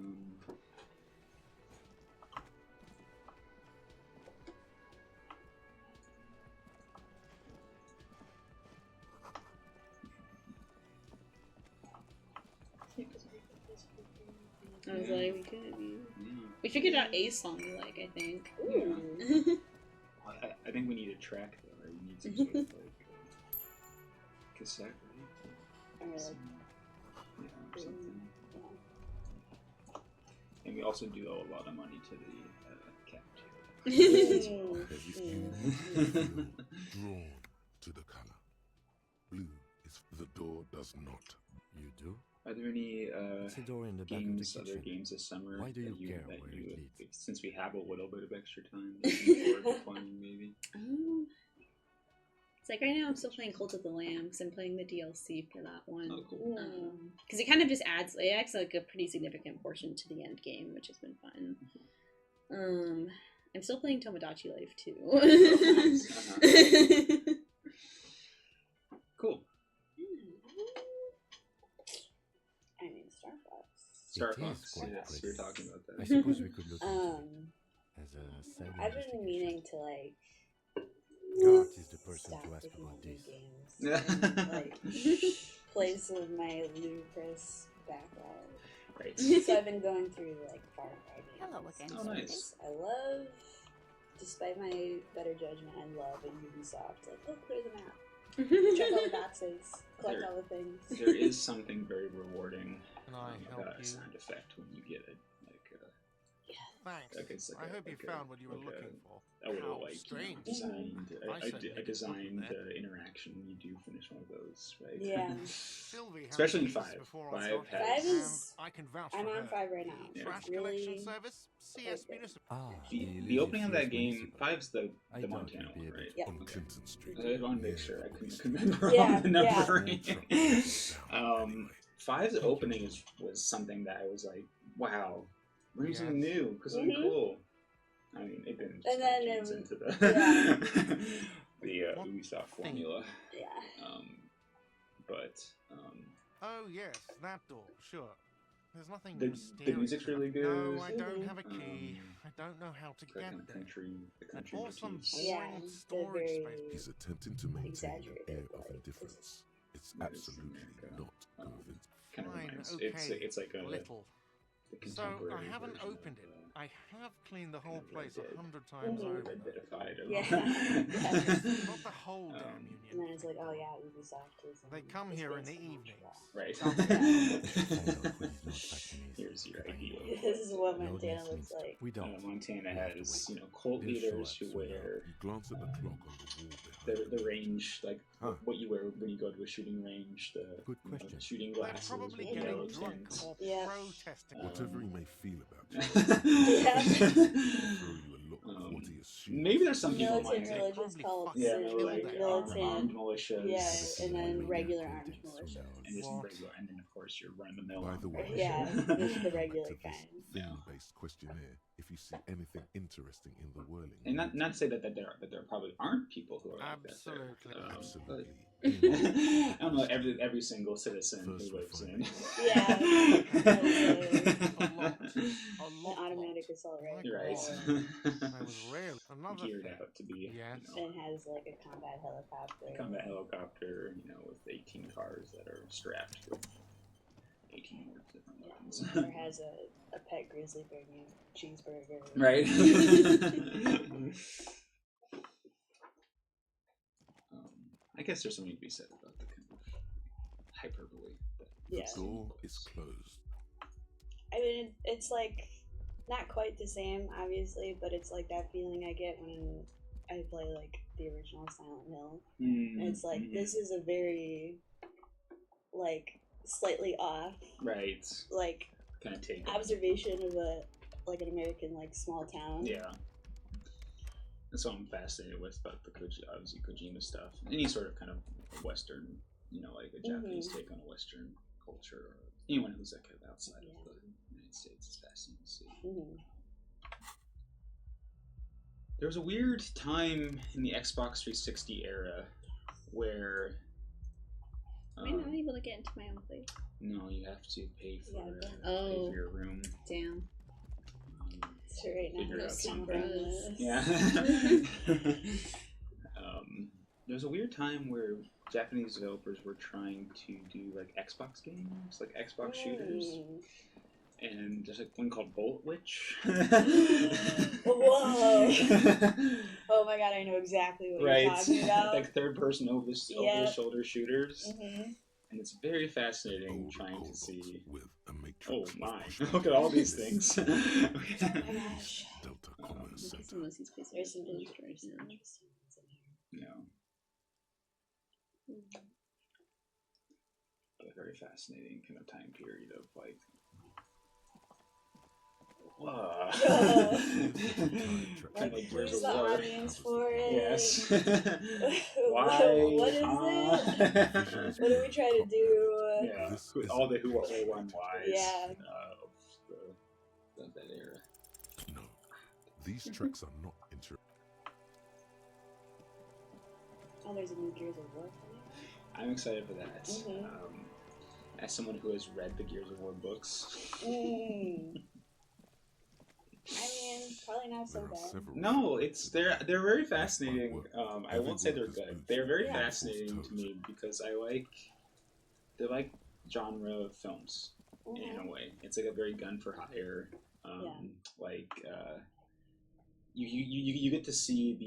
Speaker 1: I was like, we figured out a song we like, I think.
Speaker 3: Ooh.
Speaker 2: I think we need a track though, right? We need some sort of like cassette, right?
Speaker 3: Or like,
Speaker 2: Yeah, or something. And we also do owe a lot of money to the cafeteria.
Speaker 4: Drawn to the color. Blue is the door does not.
Speaker 5: You do?
Speaker 2: Are there any
Speaker 5: It's a door in the back
Speaker 2: games,
Speaker 5: of the
Speaker 2: other
Speaker 5: kitchen.
Speaker 2: games this summer
Speaker 5: Why do you care
Speaker 2: that
Speaker 5: where
Speaker 2: you
Speaker 5: it leads?
Speaker 2: since we have a little bit of extra time, that you look forward to playing maybe?
Speaker 1: It's like right now I'm still playing Cult of the Lamb because I'm playing the DLC for that one.
Speaker 2: Oh, cool.
Speaker 1: Because it kind of just adds like a pretty significant portion to the end game, which has been fun. I'm still playing Tomodachi Life too.
Speaker 2: Cool.
Speaker 3: I mean, Star Fox.
Speaker 2: Star
Speaker 5: It is
Speaker 2: Fox.
Speaker 5: quite
Speaker 2: Yes,
Speaker 5: pretty.
Speaker 2: we were talking about
Speaker 5: I
Speaker 2: that.
Speaker 5: suppose we could look into it as a side
Speaker 3: I've been
Speaker 5: investigation.
Speaker 3: meaning to like
Speaker 5: Gart is the person
Speaker 3: stop
Speaker 5: to ask
Speaker 3: picking
Speaker 5: about
Speaker 3: up new
Speaker 5: this.
Speaker 3: games and, like play some of my ludicrous backlog.
Speaker 2: Right.
Speaker 3: So I've been going through like Far Cry games.
Speaker 6: Hello again.
Speaker 2: Oh, nice.
Speaker 3: I love, despite my better judgment, I love a Ubisoft. Like, oh, clear the map, check all the boxes, collect all the things.
Speaker 2: There is something very rewarding
Speaker 7: Can I help
Speaker 2: about a
Speaker 7: you?
Speaker 2: sound effect when you get it.
Speaker 7: Thanks.
Speaker 2: Like it's like
Speaker 7: I hope you found what you were looking for.
Speaker 2: a little
Speaker 7: How
Speaker 2: like
Speaker 7: strange.
Speaker 2: designed
Speaker 7: I certainly
Speaker 2: a designed
Speaker 7: didn't know
Speaker 2: interaction when you do finish one of those, right?
Speaker 3: Yeah.
Speaker 7: Sylvie had
Speaker 2: Especially in
Speaker 7: these
Speaker 2: 5.
Speaker 7: before I
Speaker 2: 5
Speaker 7: started,
Speaker 2: has-
Speaker 3: Five is-
Speaker 7: and I can vouch
Speaker 3: I'm
Speaker 7: for
Speaker 3: on
Speaker 7: her.
Speaker 3: 5 right now.
Speaker 2: Yeah.
Speaker 7: Trash
Speaker 3: Really,
Speaker 7: collection service, CS Municipal.
Speaker 5: Ah,
Speaker 2: the opening of that game.
Speaker 5: Municipal.
Speaker 2: 5's the
Speaker 5: I
Speaker 2: the
Speaker 5: thought
Speaker 2: Montana
Speaker 5: you'd be
Speaker 2: one,
Speaker 5: able
Speaker 2: right?
Speaker 3: Yep.
Speaker 4: On Clinton Street.
Speaker 2: I want to make sure I couldn't remember
Speaker 3: Yeah,
Speaker 2: all the
Speaker 3: yeah.
Speaker 2: numbering.
Speaker 4: Anyway.
Speaker 2: 5's opening was something that I was like, wow, we're doing something
Speaker 7: Yes.
Speaker 2: new because it's cool. I mean, it didn't just
Speaker 3: And then
Speaker 2: turns
Speaker 3: it-
Speaker 2: into the
Speaker 3: yeah.
Speaker 2: the Ubisoft formula.
Speaker 3: yeah.
Speaker 2: But
Speaker 7: Oh yes, that door, sure. There's nothing
Speaker 2: The
Speaker 7: mysterious.
Speaker 2: music's really good.
Speaker 7: No, I don't have a key. I don't know how to
Speaker 2: That
Speaker 7: get
Speaker 2: kind of
Speaker 7: there.
Speaker 2: the
Speaker 7: I
Speaker 2: country
Speaker 7: bought some
Speaker 2: motifs.
Speaker 3: Yeah,
Speaker 7: boring
Speaker 3: they're
Speaker 7: storage
Speaker 3: very
Speaker 7: space.
Speaker 4: He's attempting to maintain an
Speaker 3: exaggerated,
Speaker 4: air of
Speaker 3: like,
Speaker 4: indifference. It's
Speaker 2: That is
Speaker 4: absolutely
Speaker 2: America.
Speaker 4: not
Speaker 2: Um,
Speaker 4: convincing.
Speaker 2: Kind of
Speaker 7: Fine,
Speaker 2: reminds.
Speaker 7: okay,
Speaker 2: It's like a
Speaker 7: little.
Speaker 2: the
Speaker 7: So
Speaker 2: contemporary.
Speaker 7: I haven't
Speaker 2: version
Speaker 7: opened
Speaker 2: of,
Speaker 7: it. I have cleaned the whole
Speaker 2: kind of
Speaker 7: place
Speaker 2: Red Dead.
Speaker 7: 100 times over.
Speaker 2: Red Deadified.
Speaker 3: Yeah.
Speaker 7: Not the whole damn
Speaker 2: Um,
Speaker 7: union.
Speaker 3: And then it's like, oh yeah, Ubisoft is.
Speaker 7: They come
Speaker 3: is
Speaker 7: here in
Speaker 3: based
Speaker 7: the
Speaker 3: on
Speaker 7: evenings.
Speaker 3: Montreal.
Speaker 2: Right. Here's your idea.
Speaker 3: This is what
Speaker 5: Lord
Speaker 3: Montana
Speaker 5: Westminster.
Speaker 3: looks like.
Speaker 5: We don't.
Speaker 2: Montana
Speaker 5: We have to
Speaker 2: has,
Speaker 5: wait.
Speaker 2: cult
Speaker 5: They'll show
Speaker 2: leaders
Speaker 5: up
Speaker 2: who
Speaker 5: soon enough.
Speaker 2: wear
Speaker 4: You glance at the clock on the wall behind
Speaker 2: the range, like
Speaker 4: Huh.
Speaker 2: what you wear when you go to a shooting range, the
Speaker 5: Good
Speaker 2: you know,
Speaker 5: question.
Speaker 2: shooting
Speaker 7: They're
Speaker 2: glasses
Speaker 7: probably
Speaker 2: with
Speaker 7: getting
Speaker 2: yellow
Speaker 7: drunk
Speaker 2: tints.
Speaker 7: or
Speaker 3: Yeah.
Speaker 7: protesting.
Speaker 4: Whatever he may feel about you,
Speaker 3: Yeah.
Speaker 4: he'll throw you a look of what he assumes.
Speaker 2: Maybe there's some people
Speaker 3: Militant
Speaker 2: might
Speaker 3: religious
Speaker 7: Probably
Speaker 3: cults
Speaker 7: fucking
Speaker 2: yeah,
Speaker 3: and
Speaker 2: no, like
Speaker 3: militant.
Speaker 2: armed militias.
Speaker 3: Yeah, and then
Speaker 4: Maybe
Speaker 3: regular
Speaker 4: your
Speaker 3: armed
Speaker 4: acquaintance
Speaker 3: militia.
Speaker 2: And just
Speaker 7: What?
Speaker 2: regular, and then of course you're run the mill.
Speaker 4: By the way,
Speaker 3: Yeah, just the
Speaker 4: come
Speaker 3: regular
Speaker 4: back to this
Speaker 3: kind.
Speaker 4: theme-based questionnaire if you see anything interesting in the whirling.
Speaker 2: And not to say that there probably aren't people who are like that there.
Speaker 7: Absolutely.
Speaker 4: Absolutely.
Speaker 2: I don't know every single citizen
Speaker 4: First
Speaker 2: who lives in.
Speaker 3: Yeah.
Speaker 7: A
Speaker 3: An
Speaker 7: lot.
Speaker 3: automatic assault rifle.
Speaker 2: You're right.
Speaker 7: I was really another
Speaker 2: Geared
Speaker 7: thing.
Speaker 2: out to be,
Speaker 7: Yes.
Speaker 3: And has like a combat helicopter.
Speaker 2: combat helicopter, with 18 cars that are strapped with 18 more different weapons.
Speaker 3: Or has a pet grizzly bear named Cheeseburger.
Speaker 2: Right. I guess there's something to be said about the kind of hyperbole.
Speaker 3: Yeah.
Speaker 4: The door is closed.
Speaker 3: I mean, it's like not quite the same, obviously, but it's like that feeling I get when I play like the original Silent Hill. And it's like this is a very like slightly off
Speaker 2: Right.
Speaker 3: like
Speaker 2: Kind of take.
Speaker 3: observation of a like an American like small town.
Speaker 2: Yeah. That's what I'm fascinated with about the obviously Kojima stuff. Any sort of kind of Western, like a Japanese take on a Western culture, or anyone who's like outside of the United States is fascinating to see. There was a weird time in the Xbox 360 era where
Speaker 1: Am I not able to get into my own place?
Speaker 2: no, you have to pay for pay
Speaker 1: Oh.
Speaker 2: for your room.
Speaker 1: Damn.
Speaker 3: So right now,
Speaker 2: Figure out
Speaker 3: it's kind of
Speaker 2: something.
Speaker 3: homeless.
Speaker 2: Yeah. There was a weird time where Japanese developers were trying to do like Xbox games, like Xbox shooters, and there's like one called Bullet Witch.
Speaker 3: Whoa! Oh my god, I know exactly what you're talking about.
Speaker 2: Like third-person over-the-shoulder shooters, and it's very fascinating
Speaker 4: Old
Speaker 2: trying to
Speaker 4: gold
Speaker 2: see.
Speaker 4: with a matrix
Speaker 2: Oh
Speaker 4: of
Speaker 2: my!
Speaker 4: push
Speaker 2: Look at all these things.
Speaker 3: Oh my gosh.
Speaker 4: Delta Commerce
Speaker 1: Look at
Speaker 4: Center.
Speaker 1: some of these places.
Speaker 3: There's some
Speaker 1: really
Speaker 3: interesting
Speaker 1: interesting.
Speaker 3: ones in here.
Speaker 2: A very fascinating kind of time period of like. Wow. Kind of like Gears
Speaker 3: Who's
Speaker 2: of
Speaker 3: the
Speaker 2: War.
Speaker 3: audience for it?
Speaker 2: Yes.
Speaker 3: What is it? What do we try to do?
Speaker 2: Yeah, all the who are one wise.
Speaker 3: Yeah.
Speaker 2: Of that era.
Speaker 4: No, these tracks are not inter.
Speaker 3: Oh, there's a new Gears of War coming.
Speaker 2: I'm excited for that.
Speaker 3: Mhm.
Speaker 2: As someone who has read the Gears of War books.
Speaker 3: I mean, probably not so
Speaker 4: There are
Speaker 3: bad.
Speaker 4: several.
Speaker 2: No, they're very fascinating. I won't say they're good. They're very fascinating to me because they're like genre films in a way. It's like a very gun for hire. You get to see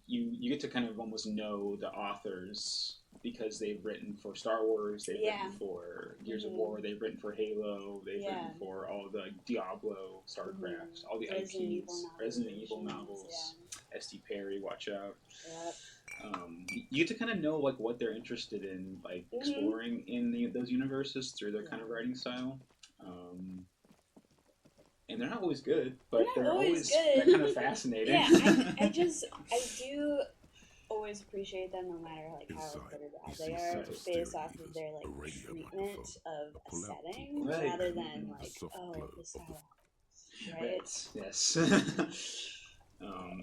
Speaker 2: you get to kind of almost know the authors because they've written for Star Wars, they've written for Gears of War, they've written for Halo, they've written for all the Diablo, StarCraft, all the IPs, Resident Evil novels, S.T. Perry, watch out. You get to kind of know like what they're interested in, like exploring in those universes through their kind of writing style. And they're not always good, but they're always they're kind of fascinating.
Speaker 3: Yeah, I do always appreciate them, no matter like how good or bad they are, based off of their like treatment of a setting, rather than like the style. Right?
Speaker 2: Yes.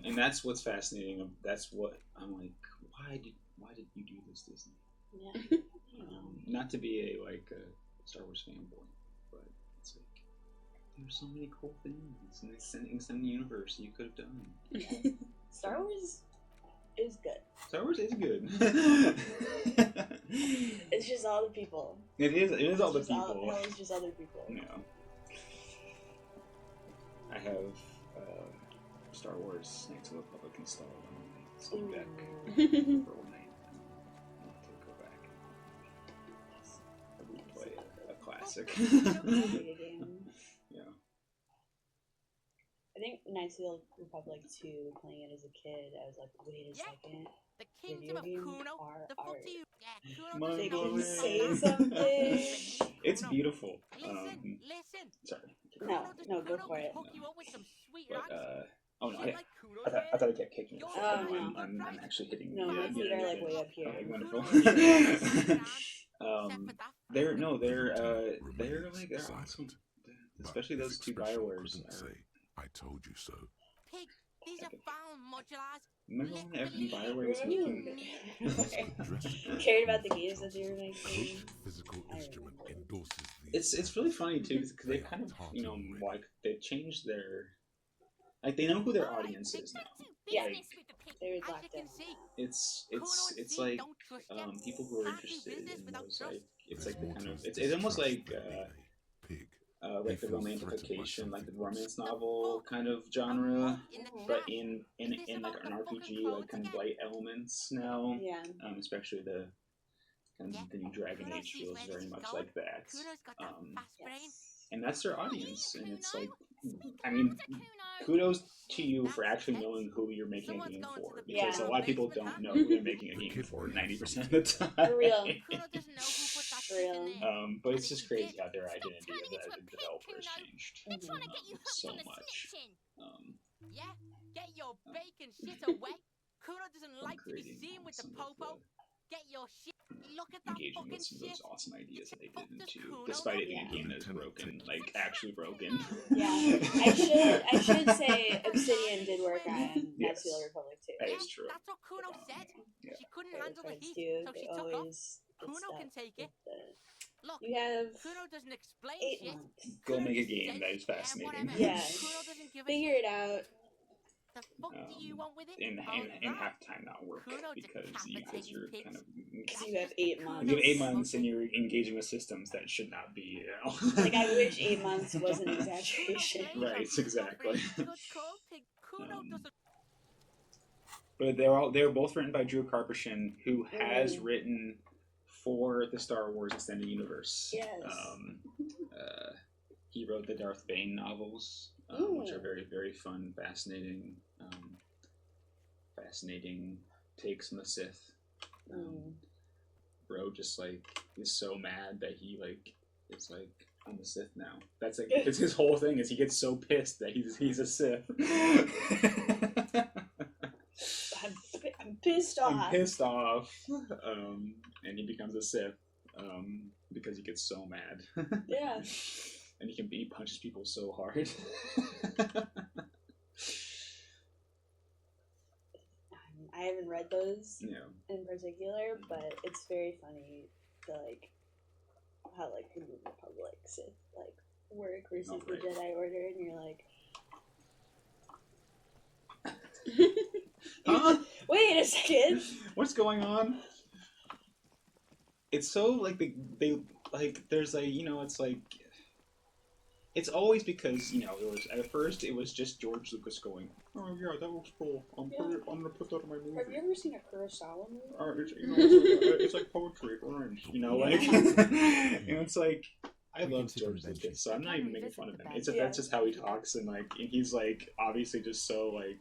Speaker 2: And that's what's fascinating. That's what I'm like. Why did you do this, Disney?
Speaker 3: Yeah.
Speaker 2: Not to be a Star Wars fanboy, but it's like there's so many cool things in the extended universe you could have done.
Speaker 3: Star Wars is good.
Speaker 2: Star Wars is good.
Speaker 3: It's just all the people.
Speaker 2: It is all the
Speaker 3: It's
Speaker 2: people.
Speaker 3: it's just other people.
Speaker 2: Yeah. I have Star Wars Knights of the Republic installed on my Steam Deck for one night. I'll have to go back and replay a classic.
Speaker 3: Video game.
Speaker 2: Yeah.
Speaker 3: I think Knights of the Republic 2, playing it as a kid, I was like, wait a second.
Speaker 6: The kingdom of
Speaker 3: Video games
Speaker 6: Kuno.
Speaker 3: are
Speaker 6: The fuck
Speaker 3: art.
Speaker 6: do you? Yeah, Kuno
Speaker 2: Mind
Speaker 3: They
Speaker 6: doesn't know
Speaker 3: can
Speaker 6: who
Speaker 3: say
Speaker 6: Kuno is.
Speaker 3: something.
Speaker 2: It's beautiful.
Speaker 6: Listen.
Speaker 2: Sorry.
Speaker 3: No, go for it.
Speaker 6: Hook you up with some sweet
Speaker 2: But,
Speaker 6: rocks.
Speaker 2: oh no,
Speaker 6: Shit like Kuno's
Speaker 2: I thought I kept kicking it.
Speaker 3: Oh, no.
Speaker 2: I'm actually hitting
Speaker 3: No, my feet are like way up here.
Speaker 2: Okay, wonderful.
Speaker 6: Except for that
Speaker 2: they're
Speaker 6: fucking
Speaker 2: they're awesome.
Speaker 4: Silent.
Speaker 2: Especially those two
Speaker 4: Expression
Speaker 2: Biowares.
Speaker 4: couldn't say, I told you so.
Speaker 6: pig. These are found modulars.
Speaker 2: Remember when every Bioware was making
Speaker 3: Cared about the games that they were making.
Speaker 4: Coach physical instrument endorses these.
Speaker 2: It's really funny too because they kind of like they changed their they know who their audience is now.
Speaker 3: Yeah.
Speaker 2: Like,
Speaker 3: They're
Speaker 6: As
Speaker 3: locked
Speaker 6: you can
Speaker 3: in.
Speaker 6: see,
Speaker 2: it's like people who are interested in those like it's like the kind of it's almost like
Speaker 4: Pig.
Speaker 2: like the romantification, like the romance novel kind of genre, but in like an RPG, like kind of light elements now.
Speaker 3: Yeah.
Speaker 2: Especially the kind of the new Dragon Age feels very much like that.
Speaker 6: Kuno's got that fast brain.
Speaker 3: Yes.
Speaker 2: And that's their audience, and it's like, I mean, kudos to you for actually knowing who you're making a game for, because a lot of people don't know who they're making a game for 90% of the time.
Speaker 3: For real.
Speaker 6: Kuno doesn't know who put that
Speaker 3: For
Speaker 6: shit
Speaker 3: real.
Speaker 6: in there.
Speaker 2: But it's just crazy how their identity as a developer has changed
Speaker 6: Trying to get you hooked
Speaker 2: so
Speaker 6: on the
Speaker 2: much.
Speaker 6: snitching. Yeah, get your bacon shit away. Kuno doesn't like to be
Speaker 2: creating
Speaker 6: seen with the
Speaker 2: some of
Speaker 6: popo. Get your shit. Look at that
Speaker 2: engaging
Speaker 6: fucking
Speaker 2: with some of
Speaker 6: shit.
Speaker 2: those awesome ideas that they did
Speaker 6: Fuck this
Speaker 2: into,
Speaker 6: Kuno,
Speaker 2: despite it being
Speaker 3: yeah.
Speaker 2: a game that is broken, like actually broken.
Speaker 3: Yeah. I should say Obsidian did work on
Speaker 2: Yes.
Speaker 3: Knights of the Republic too.
Speaker 2: That
Speaker 6: Yeah,
Speaker 2: is true.
Speaker 6: that's what Kuno said.
Speaker 2: Yeah.
Speaker 6: She couldn't
Speaker 3: Their
Speaker 6: handle the
Speaker 3: friends
Speaker 6: heat,
Speaker 3: do.
Speaker 6: so
Speaker 3: They
Speaker 6: she took off.
Speaker 3: always get
Speaker 6: Kuno
Speaker 3: stuck
Speaker 6: can take it.
Speaker 3: with the-
Speaker 6: Look,
Speaker 3: You have
Speaker 6: Kuno doesn't explain
Speaker 3: 8
Speaker 6: shit.
Speaker 3: months.
Speaker 2: Go
Speaker 6: Kuno
Speaker 2: make a
Speaker 6: just
Speaker 2: game
Speaker 6: says
Speaker 2: that is
Speaker 6: shit and
Speaker 2: fascinating.
Speaker 6: whatever.
Speaker 3: Yeah.
Speaker 6: Kuno doesn't give a
Speaker 3: Figure
Speaker 6: shit.
Speaker 3: it out.
Speaker 6: The fuck do you want with it?
Speaker 2: And
Speaker 6: Alright.
Speaker 2: half time not work
Speaker 6: Kuno
Speaker 2: because
Speaker 6: decapitates
Speaker 2: you're
Speaker 6: pigs.
Speaker 2: kind of
Speaker 3: Because you have 8 months.
Speaker 2: you have 8 months and you're engaging with systems that should not be.
Speaker 3: Like, I wish 8 months was an exaggeration.
Speaker 2: Right, exactly.
Speaker 6: Good call, pig. Kuno doesn't.
Speaker 2: But they're both written by Drew Karpyshyn, who has written for the Star Wars extended universe.
Speaker 3: Yes.
Speaker 2: He wrote the Darth Bane novels, which are very, very fun, fascinating takes on the Sith. Bro just like is so mad that he like is like I'm a Sith now. That's like it's his whole thing is he gets so pissed that he's a Sith.
Speaker 3: I'm pissed off.
Speaker 2: I'm pissed off, and he becomes a Sith because he gets so mad.
Speaker 3: Yeah.
Speaker 2: And he punches people so hard.
Speaker 3: I haven't read those
Speaker 2: Yeah.
Speaker 3: in particular, but it's very funny to like how like the New Republic Sith like work versus
Speaker 2: Oh, right.
Speaker 3: the Jedi Order, and you're like,
Speaker 2: Huh?
Speaker 3: wait a second.
Speaker 2: What's going on? It's so like they like there's like it's like it's always because it was at first it was just George Lucas going, oh yeah, that looks cool. I'm gonna put that in my movie.
Speaker 3: Have you ever seen a Kurosawa movie?
Speaker 2: It's like poetry, orange. Like and it's like I
Speaker 5: We
Speaker 2: love
Speaker 5: can sit
Speaker 2: George
Speaker 5: on
Speaker 2: Lucas,
Speaker 5: benches.
Speaker 2: so I'm not even making
Speaker 6: revisit
Speaker 2: fun of
Speaker 6: the
Speaker 2: him.
Speaker 6: bench.
Speaker 2: It's that's just how he talks, and he's like obviously just so like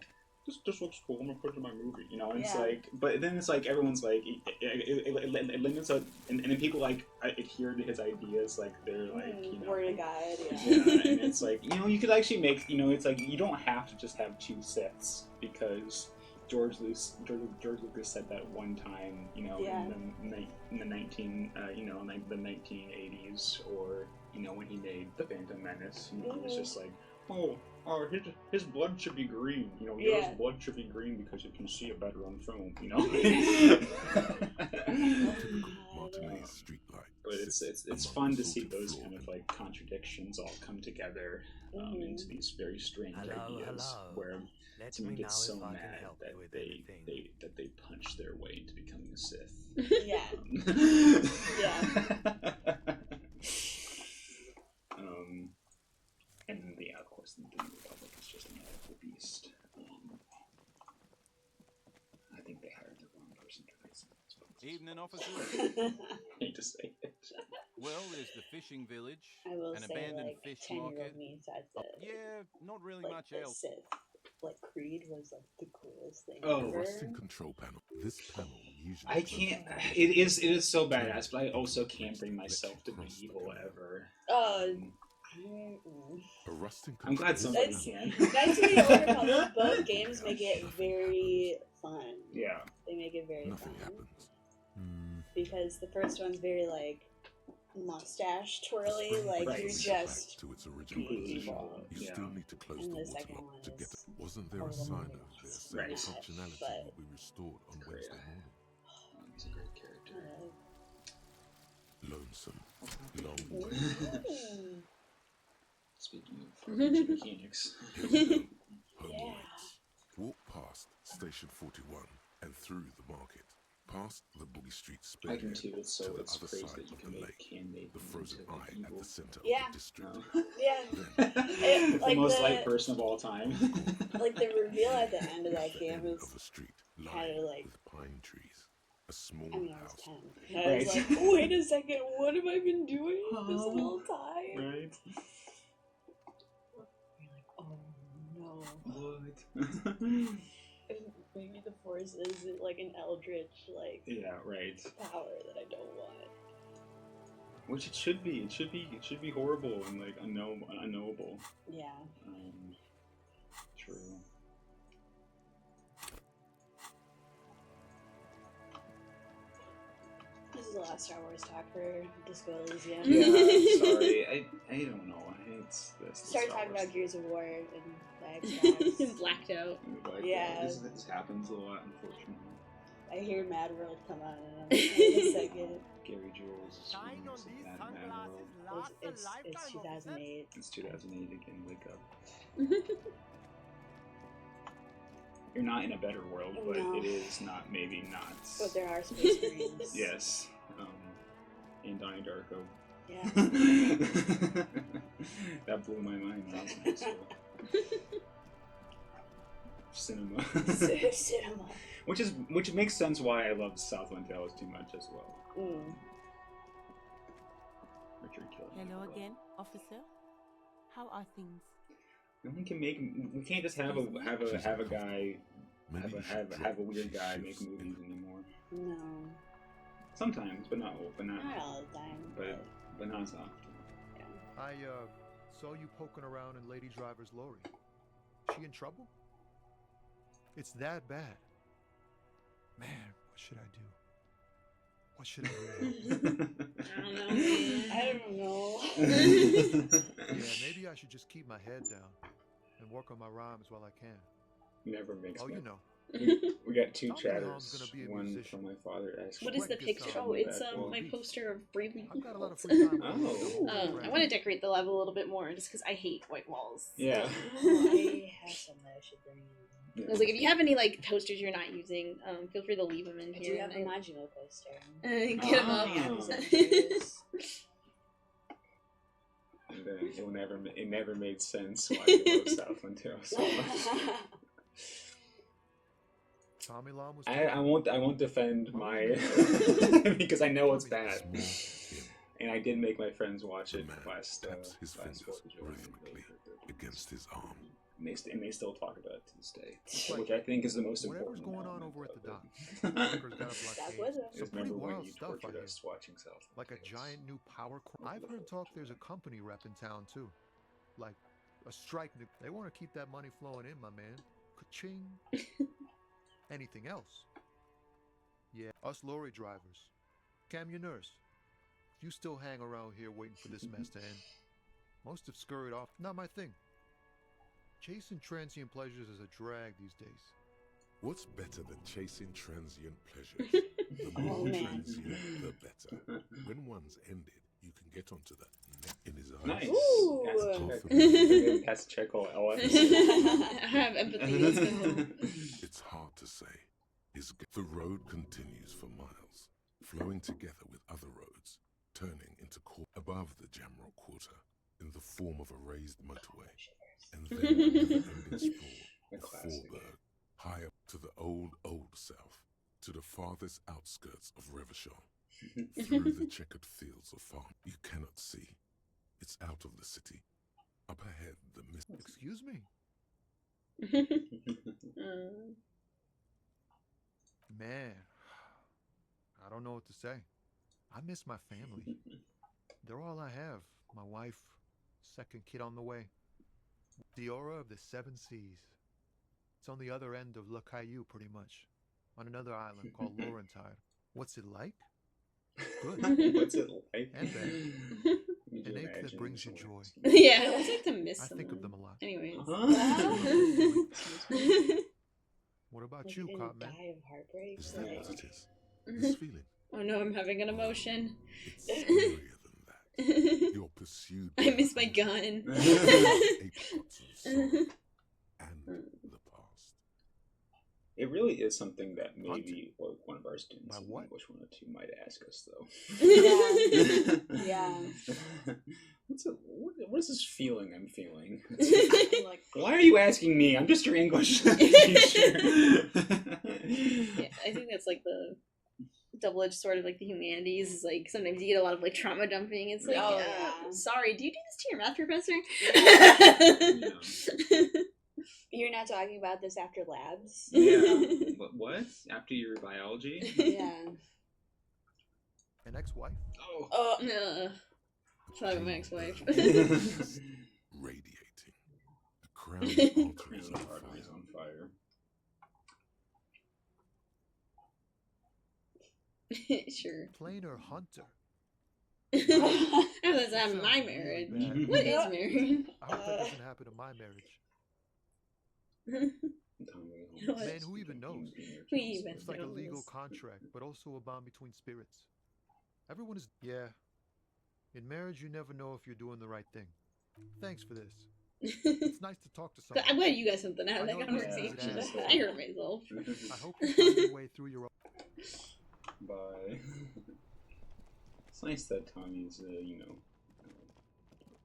Speaker 2: this looks cool. I'm gonna put it in my movie, And it's
Speaker 3: Yeah.
Speaker 2: like, but then it's like everyone's like, it limits up, and then people like adhere to his ideas, like they're like,
Speaker 3: Word of God, yeah.
Speaker 2: yeah, and it's like you could actually make, it's like you don't have to just have 2 Siths because George Lucas said that one time,
Speaker 3: Yeah.
Speaker 2: in the 1980s, or when he made the Phantom Menace, he was just like, oh, his blood should be green.
Speaker 3: Yeah.
Speaker 2: Yours blood should be green because you can see it better on film.
Speaker 3: God.
Speaker 4: Fulton's streetlight.
Speaker 2: But it's
Speaker 4: sits
Speaker 2: fun
Speaker 4: among
Speaker 2: to see
Speaker 4: salted
Speaker 2: those
Speaker 4: floor
Speaker 2: kind of
Speaker 4: and
Speaker 2: like contradictions all come together into these very strange ideas where
Speaker 5: Let
Speaker 2: someone
Speaker 5: me
Speaker 2: gets
Speaker 5: know
Speaker 2: so
Speaker 5: if I can
Speaker 2: mad
Speaker 5: help
Speaker 2: that
Speaker 5: you with
Speaker 2: they
Speaker 5: anything.
Speaker 2: punch their way into becoming a Sith.
Speaker 3: Yeah.
Speaker 2: And yeah, of course, the New Republic is just an awful beast. I think they hired the wrong person to write some of those books.
Speaker 8: Evening, officers.
Speaker 2: I hate to say it.
Speaker 8: Well, there's the fishing village,
Speaker 3: I will
Speaker 8: an
Speaker 3: say,
Speaker 8: abandoned
Speaker 3: like,
Speaker 8: fish
Speaker 3: 10-year-old
Speaker 8: market.
Speaker 3: me thought that,
Speaker 8: Yeah, not really
Speaker 3: like,
Speaker 8: much
Speaker 3: the
Speaker 8: else.
Speaker 3: Sith, like, Creed was, like, the coolest thing
Speaker 2: Oh.
Speaker 3: ever.
Speaker 4: Rusting control panel. This panel usually.
Speaker 2: I can't. It is so badass, but I also can't bring myself to be evil ever.
Speaker 4: A rusting
Speaker 2: I'm glad
Speaker 4: control
Speaker 2: somebody
Speaker 3: That's-
Speaker 2: can.
Speaker 3: Knights of the Old Republic, both games make it very fun.
Speaker 2: Yeah.
Speaker 3: They make it very
Speaker 4: Nothing
Speaker 3: fun.
Speaker 4: happens.
Speaker 3: Because the first one's very, like, mustache twirly,
Speaker 4: The spring
Speaker 3: like,
Speaker 2: Right.
Speaker 3: you're
Speaker 4: brings it
Speaker 3: just
Speaker 4: back to its original
Speaker 2: completely
Speaker 4: position.
Speaker 2: evil.
Speaker 4: You
Speaker 2: Yeah.
Speaker 4: still need to close
Speaker 3: And
Speaker 4: the
Speaker 3: the
Speaker 4: water
Speaker 3: second
Speaker 4: lock
Speaker 3: one
Speaker 4: to get
Speaker 3: is
Speaker 4: it. Wasn't there
Speaker 3: a
Speaker 4: a
Speaker 3: little
Speaker 4: sign
Speaker 3: more
Speaker 4: over there saying
Speaker 2: Right.
Speaker 4: functionality
Speaker 3: but-
Speaker 4: will be restored on Wednesday morning?
Speaker 2: He's a great character.
Speaker 4: Lonesome. Long way.
Speaker 2: Speaking of RPG mechanics.
Speaker 4: Here we go. Home
Speaker 3: Yeah.
Speaker 4: awaits. Walk past Station 41 and through the market. Past the Boogie Street
Speaker 2: I
Speaker 4: spearhead
Speaker 2: can too. It's
Speaker 4: to
Speaker 2: so
Speaker 4: the
Speaker 2: it's
Speaker 4: other
Speaker 2: crazy
Speaker 4: side
Speaker 2: that you
Speaker 4: of
Speaker 2: can
Speaker 4: the
Speaker 2: make
Speaker 4: lake.
Speaker 2: handmade
Speaker 4: The
Speaker 2: them
Speaker 4: frozen
Speaker 2: into,
Speaker 4: eye
Speaker 2: like,
Speaker 4: at
Speaker 2: evil.
Speaker 4: the center
Speaker 3: Yeah.
Speaker 4: of the district.
Speaker 3: Yeah.
Speaker 2: The
Speaker 3: Like
Speaker 2: most
Speaker 3: the-
Speaker 2: light person of all time.
Speaker 3: Like, the reveal at the end of that
Speaker 4: The
Speaker 3: game
Speaker 4: end
Speaker 3: was
Speaker 4: of a street
Speaker 3: kinda
Speaker 4: lined
Speaker 3: like-
Speaker 4: with pine trees. A small
Speaker 3: I mean, I was
Speaker 4: house.
Speaker 3: 10. And I was
Speaker 2: Right.
Speaker 3: like, wait a second, what have I been doing this whole time?
Speaker 2: Right?
Speaker 3: You're like, oh no.
Speaker 2: What?
Speaker 3: Maybe the Force is like an eldritch, like,
Speaker 2: Yeah, right.
Speaker 3: power that I don't want.
Speaker 2: Which it should be. It should be horrible and like unknowable.
Speaker 3: Yeah.
Speaker 2: True.
Speaker 3: This is the last Star Wars talk for Disco Elysium.
Speaker 2: Yeah, sorry. I don't know. It's this.
Speaker 3: Started talking about Gears of War and the Xbox.
Speaker 1: Blacked out.
Speaker 2: Like,
Speaker 3: Yeah.
Speaker 2: This happens a lot, unfortunately.
Speaker 3: I hear Mad World come on and I'm like, wait a second.
Speaker 2: Gary Jules.
Speaker 5: Shine on
Speaker 2: screams
Speaker 5: these
Speaker 2: at Mad
Speaker 5: sunglasses
Speaker 2: World.
Speaker 5: last a
Speaker 3: It's
Speaker 5: lifetime, officer.
Speaker 3: 2008.
Speaker 2: It's 2008 again. Wake up. You're not in a better world, but
Speaker 3: No.
Speaker 2: it is not. Maybe not.
Speaker 3: But there are space marines.
Speaker 2: Yes. And Donnie Darko.
Speaker 3: Yeah.
Speaker 2: That blew my mind when I was in high school. Cinema.
Speaker 3: Cinema.
Speaker 2: Which makes sense why I love Southland Tales too much as well. Richard Killian.
Speaker 9: Hello again, officer. How are things?
Speaker 2: We can't just have a guy
Speaker 4: Maybe you should
Speaker 2: have
Speaker 4: drop
Speaker 2: a weird guy make
Speaker 4: shifts
Speaker 2: movies
Speaker 4: in.
Speaker 2: anymore.
Speaker 3: No.
Speaker 2: Sometimes, but not
Speaker 3: Not all the time.
Speaker 2: but not as often.
Speaker 7: I saw you poking around in Lady Driver's lorry. She in trouble? It's that bad. Man, what should I do? What should I do?
Speaker 1: I don't know, man.
Speaker 3: I don't know.
Speaker 7: Yeah, maybe I should just keep my head down and work on my rhymes while I can.
Speaker 2: Never makes
Speaker 7: Oh,
Speaker 2: sense.
Speaker 7: you know.
Speaker 2: We got two
Speaker 7: Tommy
Speaker 2: chatters.
Speaker 7: Holmes gonna be a
Speaker 2: One
Speaker 7: musician.
Speaker 2: from my father asking.
Speaker 1: What is the
Speaker 7: Quick, get
Speaker 1: picture?
Speaker 7: some
Speaker 1: Oh, it's
Speaker 2: back wall.
Speaker 1: my poster of Brave New
Speaker 7: I've got a lot of
Speaker 1: World.
Speaker 7: free time.
Speaker 2: Oh.
Speaker 1: I want to decorate the lab a little bit more, just because I hate white walls.
Speaker 2: Yeah.
Speaker 3: I have some that I should bring in.
Speaker 1: I was like, if you have any like posters you're not using, feel free to leave them in
Speaker 3: I
Speaker 1: here.
Speaker 3: do have a
Speaker 1: and
Speaker 3: Majima poster.
Speaker 1: get them up.
Speaker 2: Oh. And then it never made sense why you love Southland Tales so much.
Speaker 7: Tommy Long was.
Speaker 2: I won't defend my because I know it's bad, and I did make my friends watch
Speaker 4: The
Speaker 2: it
Speaker 4: man
Speaker 2: last
Speaker 4: taps his
Speaker 2: last
Speaker 4: fingers
Speaker 2: 4th of July.
Speaker 4: rhythmically against his arm.
Speaker 2: And they still talk about it to this day, which I think is the most
Speaker 7: Whatever's
Speaker 2: important.
Speaker 7: going on
Speaker 2: element
Speaker 7: over at
Speaker 2: of
Speaker 7: the dock.
Speaker 2: it.
Speaker 7: Workers got a
Speaker 3: That's
Speaker 7: blockade.
Speaker 3: what
Speaker 7: Some
Speaker 2: Because
Speaker 7: pretty
Speaker 2: remember when
Speaker 7: wild
Speaker 2: you
Speaker 7: stuff I
Speaker 2: tortured
Speaker 7: hear.
Speaker 2: us watching Southland
Speaker 7: Like a
Speaker 2: Tales?
Speaker 7: giant new power. I've heard talk there's a company rep in town too. Like a strike. They want to keep that money flowing in, my man. Ka-ching. Anything else? Yeah, us lorry drivers. Cam, your nurse. You still hang around here waiting for this mess to end. Most have scurried off. Not my thing. Chasing transient pleasures is a drag these days.
Speaker 4: What's better than chasing transient pleasures? The
Speaker 3: Oh,
Speaker 4: more
Speaker 3: man.
Speaker 4: transient, the better. When one's ended, you can get onto the neck in his eyes.
Speaker 2: Nice.
Speaker 3: Ooh.
Speaker 2: Pass check all
Speaker 1: I have empathy. Let's go.
Speaker 4: It's hard to say. The road continues for miles, flowing together with other roads, turning into above the Jamrock Quarter in the form of a raised motorway, and then the never-ending sprawl
Speaker 2: A
Speaker 4: of
Speaker 2: classic.
Speaker 4: Forberg, high up to the old south, to the farthest outskirts of Revachol, through the checkered fields of farm you cannot see. It's out of the city. Up ahead, the mist.
Speaker 7: Excuse me? Man, I don't know what to say. I miss my family. They're all I have. My wife, second kid on the way. The aura of the seven seas. It's on the other end of Le Caillou, pretty much, on another island called Laurentide. What's it like? Good.
Speaker 2: What's it like?
Speaker 7: And bad.
Speaker 2: Could
Speaker 7: An
Speaker 2: you
Speaker 7: ache that
Speaker 2: imagine
Speaker 7: brings you
Speaker 2: someone
Speaker 7: joy.
Speaker 2: asking
Speaker 1: Yeah, it's like to miss
Speaker 7: I
Speaker 1: someone.
Speaker 7: think of them a lot.
Speaker 1: Anyways.
Speaker 7: What about
Speaker 3: Like,
Speaker 7: you,
Speaker 3: you're gonna
Speaker 7: Cop Man?
Speaker 3: die of heartbreak.
Speaker 4: Is that
Speaker 3: Like,
Speaker 4: what it is? This feeling?
Speaker 1: Oh no, I'm having an emotion.
Speaker 4: It's scarier than that.
Speaker 1: I
Speaker 4: You're pursued.
Speaker 1: miss my gun.
Speaker 4: Apricots of sorrow and the past.
Speaker 2: It really is something that maybe one of our students in
Speaker 7: what?
Speaker 2: English 102 might ask us, though.
Speaker 3: Yeah.
Speaker 2: What is this feeling I'm feeling?
Speaker 3: like,
Speaker 2: Why are you asking me? I'm just your English teacher.
Speaker 1: Yeah, I think that's like the double-edged sword of like the humanities is like sometimes you get a lot of like trauma dumping. It's like,
Speaker 3: Oh, yeah.
Speaker 1: sorry, do you do this to your math professor?
Speaker 3: you're not talking about this after labs?
Speaker 2: Yeah. What? After your biology?
Speaker 3: Yeah.
Speaker 7: An ex-wife?
Speaker 2: Oh.
Speaker 1: Sorry, my ex-wife.
Speaker 4: Radiating. A crown of arteries on
Speaker 2: Arteries
Speaker 4: fire.
Speaker 2: on fire.
Speaker 1: Sure.
Speaker 7: Plainer hunter.
Speaker 1: Oh, that's not
Speaker 7: Sounds
Speaker 1: my
Speaker 7: really
Speaker 1: marriage.
Speaker 7: bad.
Speaker 1: What is marriage?
Speaker 7: I hope that doesn't happen in my marriage.
Speaker 1: What?
Speaker 7: Man, who even knows?
Speaker 1: Who even
Speaker 7: It's like a
Speaker 1: knows?
Speaker 7: legal contract, but also a bond between spirits. Everyone is... Yeah. In marriage, you never know if you're doing the right thing. Thanks for this. It's nice to talk to
Speaker 1: But I'm
Speaker 7: someone.
Speaker 1: glad you got something out of
Speaker 7: I
Speaker 1: that
Speaker 7: know it was
Speaker 1: conversation.
Speaker 7: easy to
Speaker 1: I heard myself.
Speaker 7: I hope you find your way through your own...
Speaker 2: Bye. It's nice that Tommy's,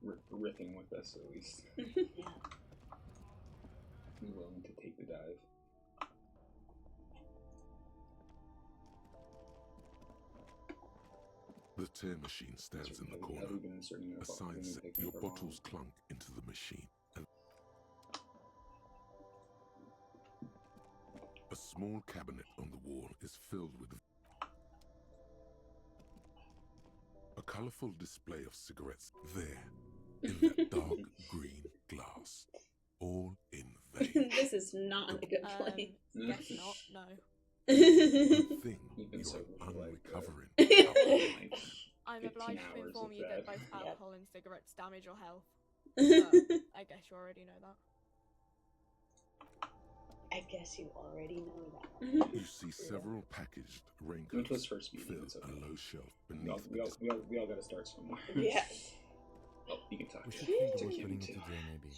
Speaker 2: riffing with us at least.
Speaker 3: Yeah.
Speaker 2: He's willing to take the dive.
Speaker 4: The tear machine stands in the corner. A sign says your bottles clunk into the machine. And a small cabinet on the wall is filled with a colourful display of cigarettes there, in that dark green glass, all in vain.
Speaker 1: This is not a good place.
Speaker 9: Guess not, no.
Speaker 4: Good thing
Speaker 2: You've been
Speaker 4: you
Speaker 2: sober
Speaker 4: are
Speaker 2: for like,
Speaker 4: unrecovering.
Speaker 9: I'm
Speaker 2: 15
Speaker 9: obliged to
Speaker 2: hours
Speaker 9: inform
Speaker 2: of
Speaker 9: you that
Speaker 2: that.
Speaker 9: both
Speaker 3: Yep.
Speaker 9: alcohol and cigarettes damage your health. But I guess you already know that.
Speaker 3: I guess you already know that.
Speaker 4: You see several packaged
Speaker 2: Into
Speaker 4: raincoats
Speaker 2: his first meeting,
Speaker 4: fill
Speaker 2: it's
Speaker 4: a
Speaker 2: okay.
Speaker 4: low shelf
Speaker 2: We
Speaker 4: beneath
Speaker 2: all,
Speaker 4: the
Speaker 2: we, all, we all gotta start somewhere.
Speaker 3: Yeah.
Speaker 2: Oh, you can talk.
Speaker 5: We should
Speaker 2: to
Speaker 5: think about
Speaker 2: him
Speaker 5: putting it
Speaker 2: too.
Speaker 5: today, maybe.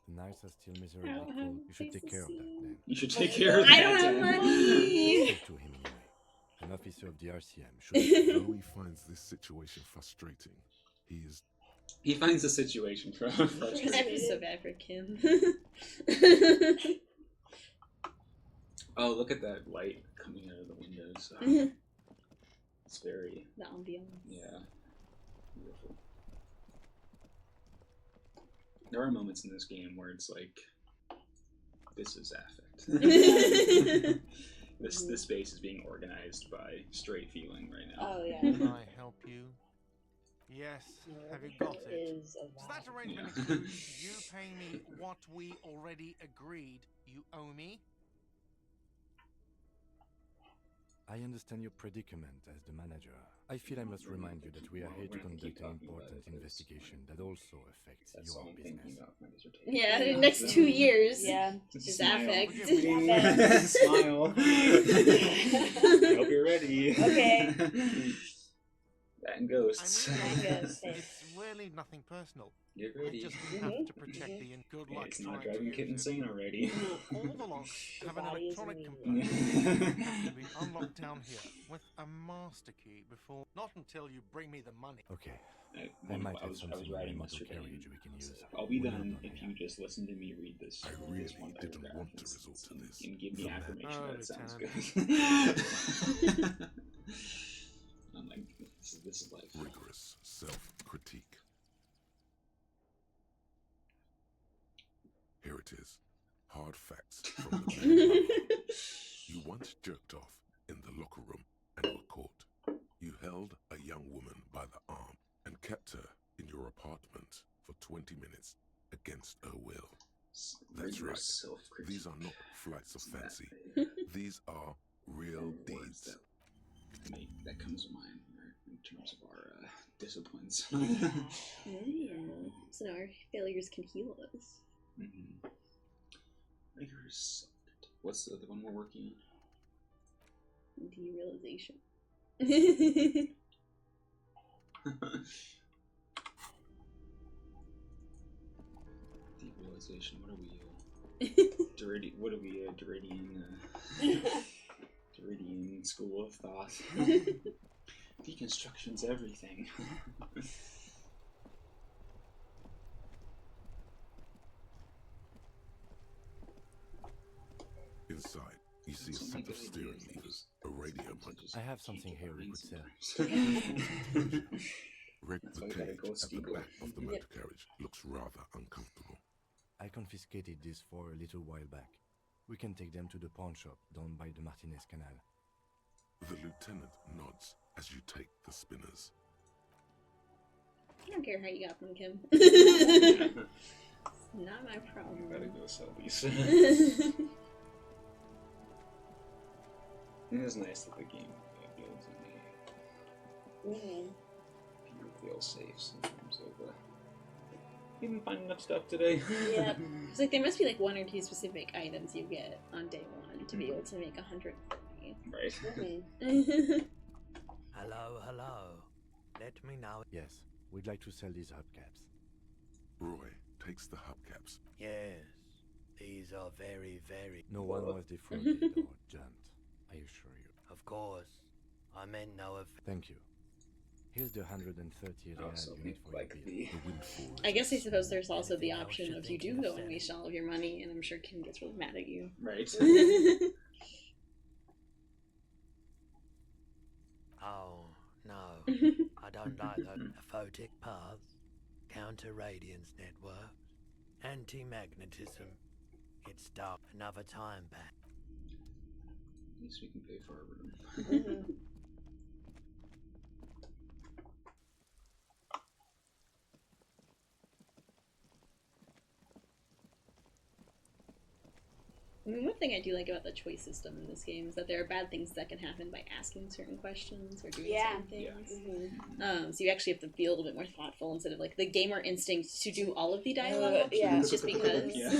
Speaker 5: The nights are still miserably
Speaker 1: I don't have
Speaker 5: cold. You should take care of that
Speaker 1: places
Speaker 5: then.
Speaker 2: You should take care of that.
Speaker 1: I don't have
Speaker 2: Dan.
Speaker 1: money.
Speaker 5: Talk to him anyway. An officer of the RCM should.
Speaker 4: Though he finds this situation frustrating,
Speaker 2: He finds the situation
Speaker 1: I
Speaker 2: frustrating.
Speaker 1: feel so bad for Kim.
Speaker 2: Oh, look at that light coming out of the windows. Oh, it's very,
Speaker 1: The ambiance.
Speaker 2: yeah, beautiful. There are moments in this game where it's like, this is affect. This space is being organized by straight feeling right now.
Speaker 3: Oh, yeah.
Speaker 8: Can I help you? Yes. Have you got it?
Speaker 3: Is a
Speaker 8: Does that
Speaker 3: vibe.
Speaker 8: arrangement
Speaker 2: Yeah.
Speaker 8: include you paying me what we already agreed you owe me?
Speaker 5: I understand your predicament as the manager. I feel I must remind you that we are here to conduct an important investigation that also affects
Speaker 2: That's all
Speaker 5: your
Speaker 2: I'm thinking
Speaker 5: business.
Speaker 2: about my dissertation.
Speaker 1: Yeah, the next 2 years.
Speaker 3: Yeah.
Speaker 1: His
Speaker 2: Smile.
Speaker 1: affect.
Speaker 2: Smile. I hope you're ready.
Speaker 3: Okay.
Speaker 2: That and ghosts.
Speaker 3: I guess.
Speaker 8: It's really nothing personal.
Speaker 2: Get
Speaker 8: I
Speaker 2: ready.
Speaker 8: just
Speaker 3: Mhm.
Speaker 8: have to protect the good luck
Speaker 2: It's not
Speaker 8: trying to
Speaker 2: driving
Speaker 8: use
Speaker 2: Kit
Speaker 8: it.
Speaker 2: insane already.
Speaker 8: All the locks
Speaker 3: The
Speaker 8: have an
Speaker 3: body is
Speaker 8: electronic
Speaker 3: immediate.
Speaker 8: component that have to be unlocked down here with a master key before. Not until you bring me the money.
Speaker 5: Okay.
Speaker 2: I
Speaker 5: might
Speaker 2: I
Speaker 5: have
Speaker 2: was
Speaker 5: something in
Speaker 2: writing
Speaker 5: my motor
Speaker 2: yesterday.
Speaker 5: carriage we can use.
Speaker 2: I'll be
Speaker 5: We're not
Speaker 2: done
Speaker 5: done
Speaker 2: if
Speaker 5: yet.
Speaker 2: you just listen to me read this.
Speaker 4: I
Speaker 2: this
Speaker 4: really
Speaker 2: one
Speaker 4: didn't
Speaker 2: paragraph
Speaker 4: want
Speaker 2: and
Speaker 4: to resort to this.
Speaker 2: And give me
Speaker 4: The man-
Speaker 2: affirmation
Speaker 8: Oh,
Speaker 2: that it sounds
Speaker 8: Lieutenant.
Speaker 2: good. I'm like, this is life.
Speaker 4: Rigorous self-critique. Here it is. Hard facts from the man. You once jerked off in the locker room and were caught. You held a young woman by the arm and kept her in your apartment for 20 minutes against her will. That's right.
Speaker 2: Rigorous self-critique.
Speaker 4: These are not flights of
Speaker 2: Isn't that
Speaker 4: fancy.
Speaker 2: the
Speaker 4: These are real
Speaker 2: words
Speaker 4: deeds.
Speaker 2: that comes to mind in terms of our disciplines.
Speaker 1: Mm. So now our failures can heal us.
Speaker 2: Mm-hmm. Rigorous self-critique. What's the one we're working
Speaker 1: Derealization.
Speaker 2: Derealization. What are we? What are we? Deridian school of thought. Deconstruction's everything.
Speaker 4: Inside, you see a
Speaker 2: So
Speaker 4: set
Speaker 2: many
Speaker 4: of
Speaker 2: good
Speaker 4: steering
Speaker 2: ideas,
Speaker 4: levers, a radio mic.
Speaker 5: I have something here we could sell.
Speaker 4: Red
Speaker 2: That's
Speaker 4: the
Speaker 2: why you gotta
Speaker 4: cage
Speaker 2: go
Speaker 4: at the
Speaker 2: Stiegler.
Speaker 4: back of the motor carriage looks rather uncomfortable.
Speaker 5: I confiscated this for a little while back. We can take them to the pawn shop down by the Martinez Canal.
Speaker 4: The lieutenant nods as you take the spinners.
Speaker 1: I don't care how you got them, Kim. Not my problem.
Speaker 2: Gotta go sell these. It is nice that the game builds in a few fail safes in terms of. You didn't find enough stuff today.
Speaker 3: Yep.
Speaker 1: It's like there must be like 1 or 2 specific items you get on day 1 to be able to make 130.
Speaker 2: Right.
Speaker 10: Hello, hello. Let me know.
Speaker 5: Yes, we'd like to sell these hubcaps.
Speaker 4: Roy takes the hubcaps.
Speaker 10: Yes, these are very, very.
Speaker 5: No one was defrauded or jumped, I assure you.
Speaker 10: Of course, I meant no of.
Speaker 5: Thank you. Here's the 130 real
Speaker 2: Also,
Speaker 5: unit for your
Speaker 2: like
Speaker 5: bill.
Speaker 2: the.
Speaker 4: The windfall.
Speaker 1: I guess I suppose there's also the
Speaker 10: Anything else
Speaker 1: option
Speaker 10: you're
Speaker 1: of you do
Speaker 10: thinking of
Speaker 1: go and waste all of your money, and I'm sure Kim gets really mad at you.
Speaker 2: Right.
Speaker 10: Oh, no. I don't like those aphotic paths, counter-radiance networks, anti-magnetism. It's dark another time back.
Speaker 2: At least we can pay for our room.
Speaker 1: I mean, one thing I do like about the choice system in this game is that there are bad things that can happen by asking certain questions or doing certain things. So you actually have to be a little bit more thoughtful instead of like the gamer instinct to do all of the dialogue options
Speaker 3: yeah.
Speaker 1: just because.
Speaker 2: Yeah.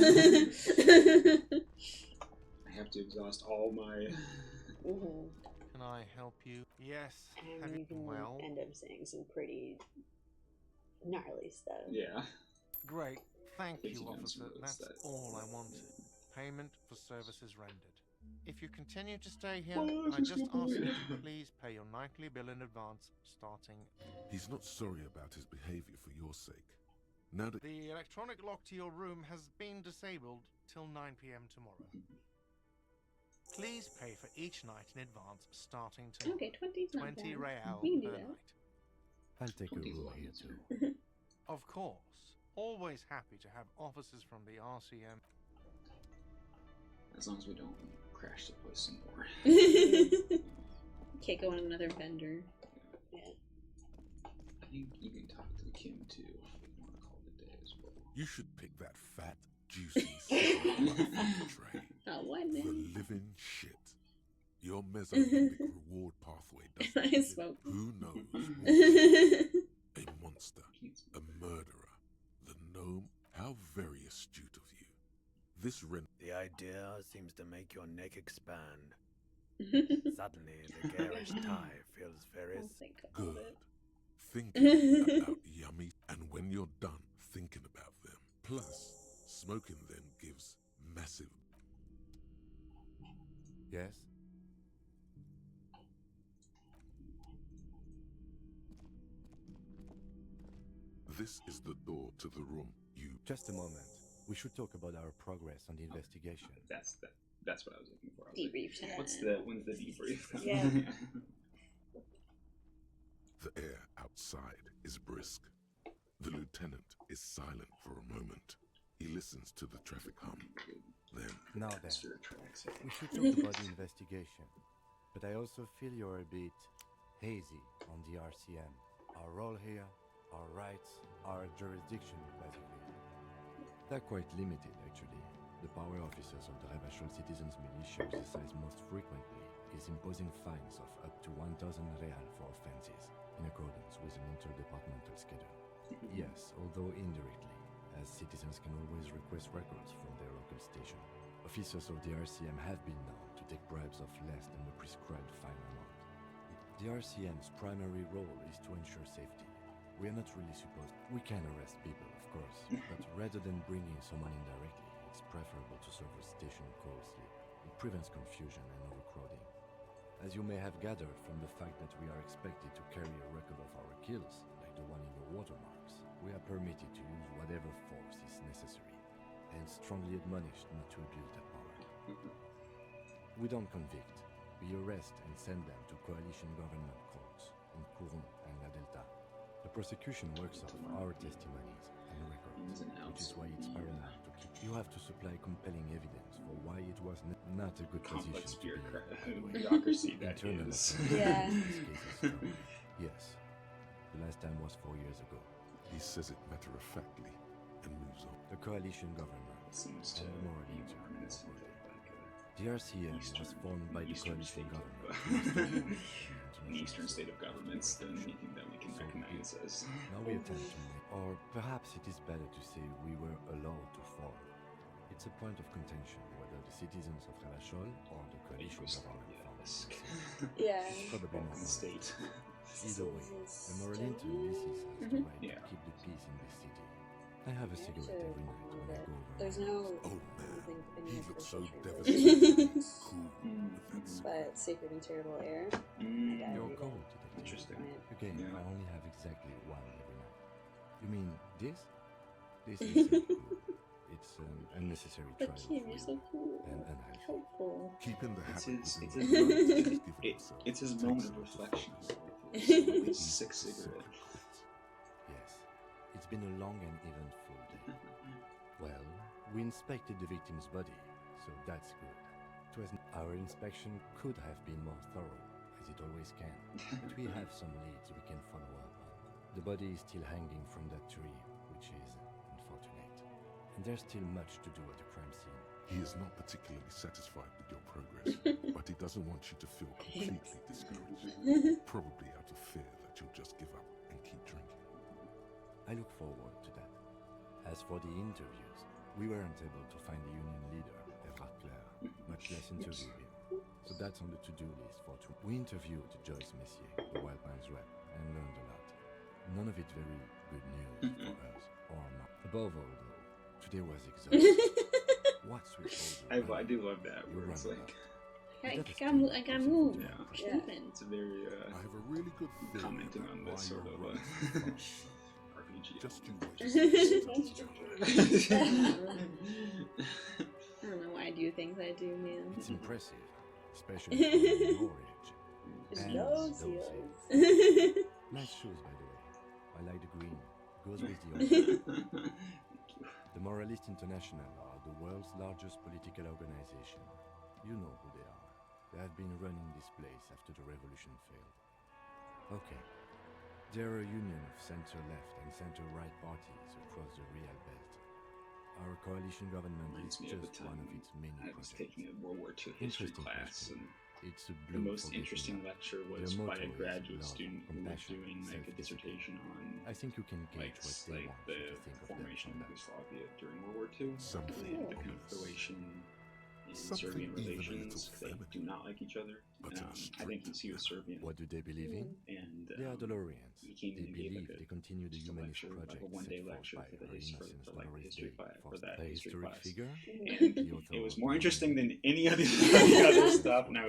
Speaker 2: I have to exhaust all my.
Speaker 8: Can I help you? Yes. Have
Speaker 3: And you can
Speaker 8: well,
Speaker 3: end up saying some pretty gnarly stuff.
Speaker 2: Yeah.
Speaker 8: great. Thank
Speaker 2: Gives
Speaker 8: you,
Speaker 2: you guns
Speaker 8: officer.
Speaker 2: and
Speaker 8: That's
Speaker 2: bullets,
Speaker 8: all I wanted. Payment for services rendered. If you continue to stay here,
Speaker 2: Oh,
Speaker 8: I
Speaker 2: this
Speaker 8: just
Speaker 2: is
Speaker 8: ask you
Speaker 2: good.
Speaker 8: to please pay your nightly bill in advance, starting.
Speaker 4: He's not sorry about his behavior for your sake. Now that
Speaker 8: The electronic lock to your room has been disabled till 9 p.m. tomorrow. Please pay for each night in advance, starting tomorrow.
Speaker 1: Okay, 20's not
Speaker 8: 20
Speaker 1: bad.
Speaker 8: real
Speaker 1: We can do
Speaker 8: per
Speaker 1: that.
Speaker 8: night.
Speaker 5: I'll take a
Speaker 2: 20's
Speaker 5: room
Speaker 2: long,
Speaker 5: here
Speaker 2: isn't
Speaker 5: too.
Speaker 2: it?
Speaker 8: Of course. Always happy to have officers from the RCM.
Speaker 2: As long as we don't crash the place some more.
Speaker 1: Can't go on another vendor.
Speaker 3: Yeah.
Speaker 2: I think you can talk to Kim too if you want to call it a day as well.
Speaker 4: you should pick that fat, juicy, sizzling motherfucker tray.
Speaker 1: Oh, what
Speaker 4: The
Speaker 1: now?
Speaker 4: living shit. Your Mesolimbic reward pathway doesn't
Speaker 1: I
Speaker 4: limit.
Speaker 1: smoke.
Speaker 4: Who knows? A monster, a murderer, the gnome. How very astute of you. This
Speaker 10: The idea seems to make your neck expand. Suddenly, the garish tie feels very
Speaker 1: I'll think about
Speaker 4: good.
Speaker 1: it.
Speaker 4: Thinking about yummy, and when you're done thinking about them, plus smoking them gives massive.
Speaker 5: Yes?
Speaker 4: This is the door to the room. You
Speaker 5: Just a moment. We should talk about our progress on the investigation.
Speaker 2: That's what I was looking for. I was
Speaker 1: Debrief
Speaker 2: like,
Speaker 1: time.
Speaker 2: when's the debrief?
Speaker 3: Yeah.
Speaker 4: The air outside is brisk. The lieutenant is silent for a moment. He listens to the traffic hum. Then,
Speaker 5: Now then,
Speaker 2: Atmosphere tracks.
Speaker 5: we should talk about the investigation. But I also feel you're a bit hazy on the RCM. Our role here, our rights, our jurisdiction, basically. They're quite limited, actually. The power officers of the Ravachol Citizens Militia exercise most frequently is imposing fines of up to 1,000 real for offenses, in accordance with an interdepartmental schedule. Yes, although indirectly, as citizens can always request records from their local station. Officers of the RCM have been known to take bribes of less than the prescribed fine amount. The RCM's primary role is to ensure safety. We are not really supposed... We can arrest people, of course, but rather than bringing someone in directly, it's preferable to serve a station call slip. It prevents confusion and overcrowding. As you may have gathered from the fact that we are expected to carry a record of our kills, like the one in your watermarks, we are permitted to use whatever force is necessary, and strongly admonished not to abuse that power. We don't convict. We arrest and send them to coalition government courts in Courron and La Delta. The prosecution works off our testimonies and records, which is why it's paramount to keep. You have to supply compelling evidence for why it was not a good
Speaker 2: Complex
Speaker 5: position to be, by the way.
Speaker 2: bureaucracy that
Speaker 5: Internal
Speaker 2: is.
Speaker 5: affairs
Speaker 3: Yeah.
Speaker 5: in this case is strong. Yes. The last time was 4 years ago.
Speaker 4: he says it matter-of-factly and moves on.
Speaker 5: The coalition government
Speaker 2: Seems to
Speaker 5: and the moral
Speaker 2: be
Speaker 5: inter-
Speaker 2: reminiscent of like
Speaker 5: The RCM was formed by the
Speaker 2: Eastern
Speaker 5: coalition
Speaker 2: state
Speaker 5: government.
Speaker 2: an eastern state of governments than anything that we can
Speaker 5: So
Speaker 2: recognize as.
Speaker 5: Now we attempt to make, or perhaps it is better to say we were allowed to form. It's a point of contention whether the citizens of Ravachol or the coalition government formed
Speaker 2: Yes.
Speaker 5: it.
Speaker 3: Yeah.
Speaker 5: Probably not.
Speaker 2: The state.
Speaker 5: Either way, the Moralinton Ulysses has the right
Speaker 2: Yeah.
Speaker 5: to keep the peace in this city. I have a cigarette every night when I go over.
Speaker 3: There's
Speaker 5: my
Speaker 3: no,
Speaker 5: house.
Speaker 4: Oh
Speaker 3: I
Speaker 4: man,
Speaker 3: don't think, any
Speaker 4: he
Speaker 3: of
Speaker 4: looks
Speaker 3: the
Speaker 4: so
Speaker 3: social
Speaker 4: devastated. Cool with that cigarette.
Speaker 3: But sacred and terrible air.
Speaker 2: Mm.
Speaker 3: Yeah.
Speaker 5: You're
Speaker 3: read
Speaker 5: cold,
Speaker 3: it.
Speaker 5: detective.
Speaker 2: Interesting.
Speaker 5: Again,
Speaker 2: Yeah.
Speaker 5: I only have exactly one every night. You mean this? This is cool. It's an unnecessary
Speaker 1: But
Speaker 5: trial
Speaker 1: Kim,
Speaker 5: for
Speaker 1: you're
Speaker 5: you
Speaker 1: so cool.
Speaker 5: and unhealthy.
Speaker 1: Helpful.
Speaker 4: Keeping the
Speaker 2: It's
Speaker 4: habit
Speaker 2: his,
Speaker 4: within
Speaker 2: it's
Speaker 4: the
Speaker 2: his,
Speaker 4: limits he's given
Speaker 2: it's his
Speaker 4: himself
Speaker 2: moment
Speaker 4: takes
Speaker 2: of
Speaker 4: a lot
Speaker 2: reflection.
Speaker 4: focus.
Speaker 2: At least
Speaker 4: He's
Speaker 2: 6
Speaker 4: a
Speaker 2: cigarettes.
Speaker 4: quit.
Speaker 5: Yes, it's been a long and eventful day. Well, we inspected the victim's body, so that's good. Our inspection could have been more thorough, as it always can, but we have some leads we can follow up on. The body is still hanging from that tree, which is unfortunate. And there's still much to do at the crime scene.
Speaker 4: He is not particularly satisfied with your progress, but he doesn't want you to feel completely discouraged. Probably out of fear that you'll just give up and keep drinking.
Speaker 5: I look forward to that. As for the interviews, we weren't able to find the union leader, Everard Claire, much less interview him. So that's on the to-do list for two. We interviewed Joyce Messier, the Wild Pines rep, and learned a lot. None of it very good news for us, or not. Above all, though, today was exhausting. What's with all the
Speaker 2: I do love that
Speaker 5: You
Speaker 2: where
Speaker 5: run
Speaker 2: it's
Speaker 5: a
Speaker 2: like,
Speaker 5: lot.
Speaker 1: I
Speaker 5: That is
Speaker 1: gotta
Speaker 5: true.
Speaker 1: move. I gotta move.
Speaker 2: Yeah.
Speaker 3: Yeah.
Speaker 1: Moving.
Speaker 2: it's a very
Speaker 4: I have a really good feeling
Speaker 2: commenting
Speaker 4: about
Speaker 2: on
Speaker 4: why
Speaker 2: this sort
Speaker 4: you're
Speaker 2: of
Speaker 4: running this fast.
Speaker 2: RPG.
Speaker 4: Just you wait.
Speaker 1: I don't know why I do things I do, man.
Speaker 5: It's impressive, especially for your age.
Speaker 3: It's
Speaker 5: And
Speaker 3: those
Speaker 5: those
Speaker 3: heels.
Speaker 5: age. Nice shoes, by the way. I like the green. Goes with the orange. The Moralist International are the world's largest political organization. You know who they are. They have been running this place after the revolution failed. Okay. They're a union of center-left and center-right parties across the Real Belt. Our coalition government
Speaker 2: Reminds
Speaker 5: is
Speaker 2: me of the
Speaker 5: just one
Speaker 2: time
Speaker 5: of its many
Speaker 2: I was
Speaker 5: projects.
Speaker 2: taking a World War II history
Speaker 5: Interesting
Speaker 2: class,
Speaker 5: question.
Speaker 2: and
Speaker 5: It's a
Speaker 2: The
Speaker 5: blue
Speaker 2: most interesting
Speaker 5: forget-me-not.
Speaker 2: lecture
Speaker 5: Their
Speaker 2: was by
Speaker 5: motto
Speaker 2: a
Speaker 5: is
Speaker 2: graduate
Speaker 5: love,
Speaker 2: student who was
Speaker 5: compassion,
Speaker 2: doing like a
Speaker 5: self-discipline.
Speaker 2: dissertation on
Speaker 5: I think you can gauge
Speaker 2: like
Speaker 5: what they want you
Speaker 2: the
Speaker 5: to think of them
Speaker 2: formation
Speaker 5: from
Speaker 2: of
Speaker 5: that.
Speaker 2: Yugoslavia during World War II
Speaker 4: Something
Speaker 2: and the kind of
Speaker 4: ominous.
Speaker 2: Croatian and
Speaker 4: Something
Speaker 2: Serbian
Speaker 4: even a
Speaker 2: relations.
Speaker 4: little
Speaker 2: They
Speaker 4: feminine,
Speaker 2: do not like each other.
Speaker 4: but in a
Speaker 2: I think
Speaker 4: strict
Speaker 2: he was Serbian,
Speaker 5: What do they believe in?
Speaker 2: and
Speaker 5: They are Dolorians.
Speaker 2: he came in
Speaker 5: They
Speaker 2: and gave
Speaker 5: believe
Speaker 2: like
Speaker 5: they continue the
Speaker 2: just a
Speaker 5: humanist
Speaker 2: lecture, like a
Speaker 5: project
Speaker 2: one-day
Speaker 5: set forth
Speaker 2: lecture
Speaker 5: by
Speaker 2: for the
Speaker 5: Her
Speaker 2: history,
Speaker 5: Innocence
Speaker 2: for like the
Speaker 5: Dolores
Speaker 2: history
Speaker 5: Day
Speaker 2: class,
Speaker 5: for
Speaker 2: for that
Speaker 5: the
Speaker 2: history
Speaker 5: historic
Speaker 2: class.
Speaker 5: figure.
Speaker 2: And
Speaker 5: The author
Speaker 2: it was
Speaker 5: of
Speaker 2: more
Speaker 5: the
Speaker 2: interesting
Speaker 5: monument.
Speaker 2: than any other, any other stuff, and I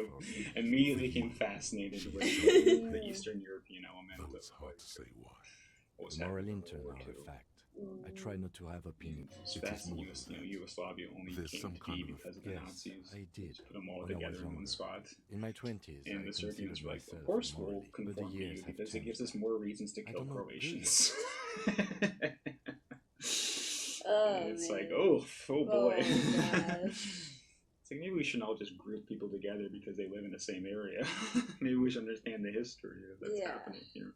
Speaker 2: immediately became fascinated with the Eastern European element
Speaker 4: though
Speaker 2: of
Speaker 4: it's hard
Speaker 2: like,
Speaker 4: to say why.
Speaker 2: what was
Speaker 5: The moral
Speaker 2: happening in
Speaker 5: intern
Speaker 2: World
Speaker 5: are
Speaker 2: War
Speaker 5: a
Speaker 2: II.
Speaker 5: fact. I try not to have opinions.
Speaker 2: It's
Speaker 4: It is
Speaker 2: fascinating,
Speaker 4: more than that.
Speaker 2: Yugoslavia only
Speaker 4: There's
Speaker 2: came
Speaker 4: some
Speaker 2: to
Speaker 4: kind
Speaker 2: be
Speaker 4: of
Speaker 2: because of the
Speaker 5: Yes,
Speaker 2: Nazis.
Speaker 5: I did.
Speaker 2: Put them all
Speaker 5: When I
Speaker 2: together
Speaker 5: was
Speaker 2: in one
Speaker 5: younger.
Speaker 2: spot.
Speaker 5: In my 20s,
Speaker 2: And
Speaker 5: I
Speaker 2: the Serbians
Speaker 5: considered
Speaker 2: were like,
Speaker 5: myself
Speaker 2: of course we'll
Speaker 5: morally, but the
Speaker 2: conform to
Speaker 5: years
Speaker 2: you
Speaker 5: have
Speaker 2: because it
Speaker 5: changed
Speaker 2: gives us
Speaker 5: that.
Speaker 2: more reasons to
Speaker 5: I
Speaker 2: kill
Speaker 5: don't know,
Speaker 2: Croatians.
Speaker 3: Oh,
Speaker 2: And it's
Speaker 3: man.
Speaker 2: like, oh boy.
Speaker 3: Oh, gosh.
Speaker 2: It's like, maybe we shouldn't all just group people together because they live in the same area. Maybe we should understand the history of that's
Speaker 3: Yeah.
Speaker 2: happening here.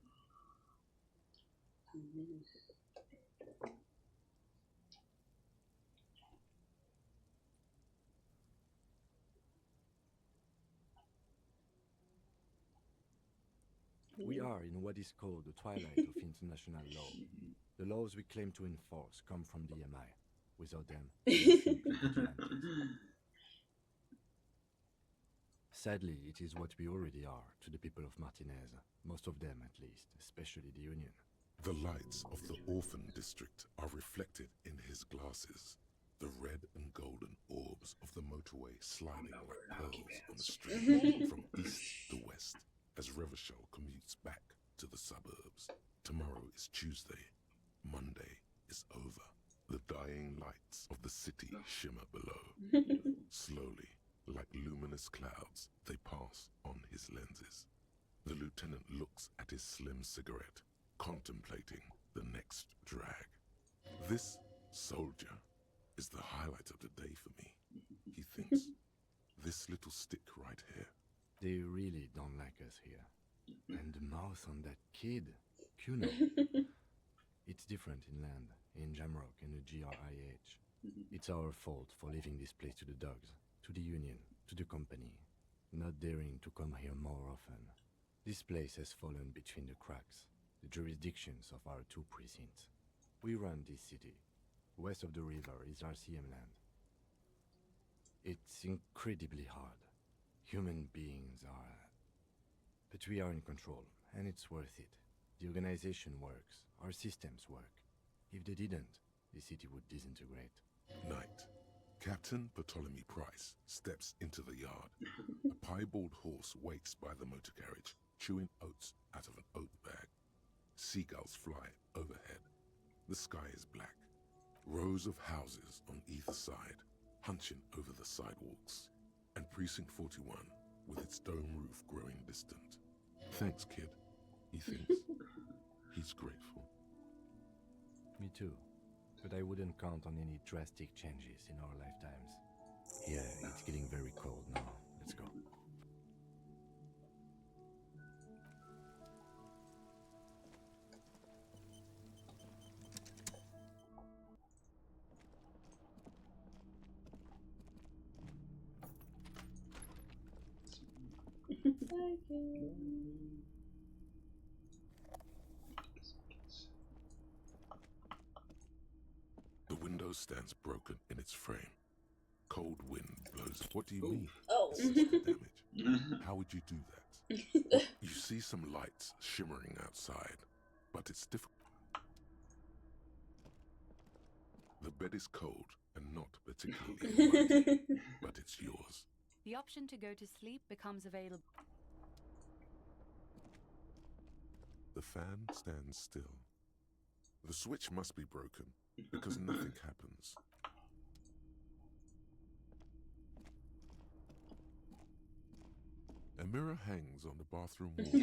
Speaker 5: We are in what is called the twilight of international law. The laws we claim to enforce come from the MI. Without them, we are simply vigilantes. Sadly, it is what we already are to the people of Martinez, most of them at least, especially the Union.
Speaker 4: The lights of the orphan district are reflected in his glasses. The red and golden orbs of the motorway sliding like pearls on the street from east to west as Revachol commutes back to the suburbs. Tomorrow is Tuesday. Monday is over. The dying lights of the city shimmer below. Slowly, like luminous clouds, they pass on his lenses. The lieutenant looks at his slim cigarette, contemplating the next drag. This soldier is the highlight of the day for me, he thinks. This little stick right here.
Speaker 5: They really don't like us here. And the mouth on that kid, Kuno. It's different inland, in Jamrock and the GRIH. It's our fault for leaving this place to the dogs, to the Union, to the company, not daring to come here more often. This place has fallen between the cracks, the jurisdictions of our two precincts. We run this city. West of the river is RCM land. It's incredibly hard. Human beings are... But we are in control, and it's worth it. The organization works, our systems work. If they didn't, the city would disintegrate.
Speaker 4: Night. Captain Bartholomew Price steps into the yard. A piebald horse waits by the motor carriage, chewing oats out of an oat bag. Seagulls fly overhead. The sky is black. Rows of houses on either side, hunching over the sidewalks. And Precinct 41, with its dome roof growing distant. Thanks, kid, he thinks. He's grateful.
Speaker 5: Me too. But I wouldn't count on any drastic changes in our lifetimes. Yeah, it's getting very cold now. Let's go.
Speaker 4: The window stands broken in its frame. Cold wind blows. What do you mean?
Speaker 3: Oh.
Speaker 4: This is the damage. How would you do that? You see some lights shimmering outside, but it's difficult. The bed is cold and not particularly inviting, but it's yours.
Speaker 11: The option to go to sleep becomes available.
Speaker 4: The fan stands still. The switch must be broken, because nothing happens. A mirror hangs on the bathroom wall.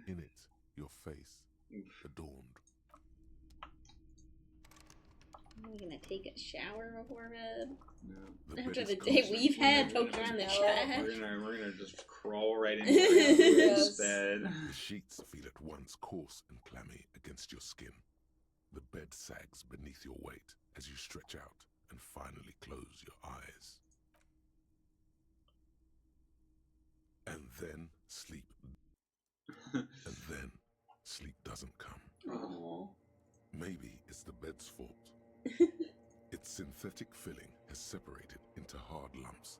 Speaker 4: In it, your face, adorned.
Speaker 1: Are we gonna take a shower before bed?
Speaker 2: No.
Speaker 4: The
Speaker 1: After
Speaker 4: bed
Speaker 1: the
Speaker 4: is
Speaker 1: day
Speaker 4: cozy.
Speaker 1: we've had poking around the
Speaker 3: No.
Speaker 1: trash.
Speaker 2: We're gonna just crawl right into this
Speaker 3: Yes.
Speaker 2: bed.
Speaker 4: The sheets feel at once coarse and clammy against your skin. The bed sags beneath your weight as you stretch out and finally close your eyes. synthetic filling has separated into hard lumps.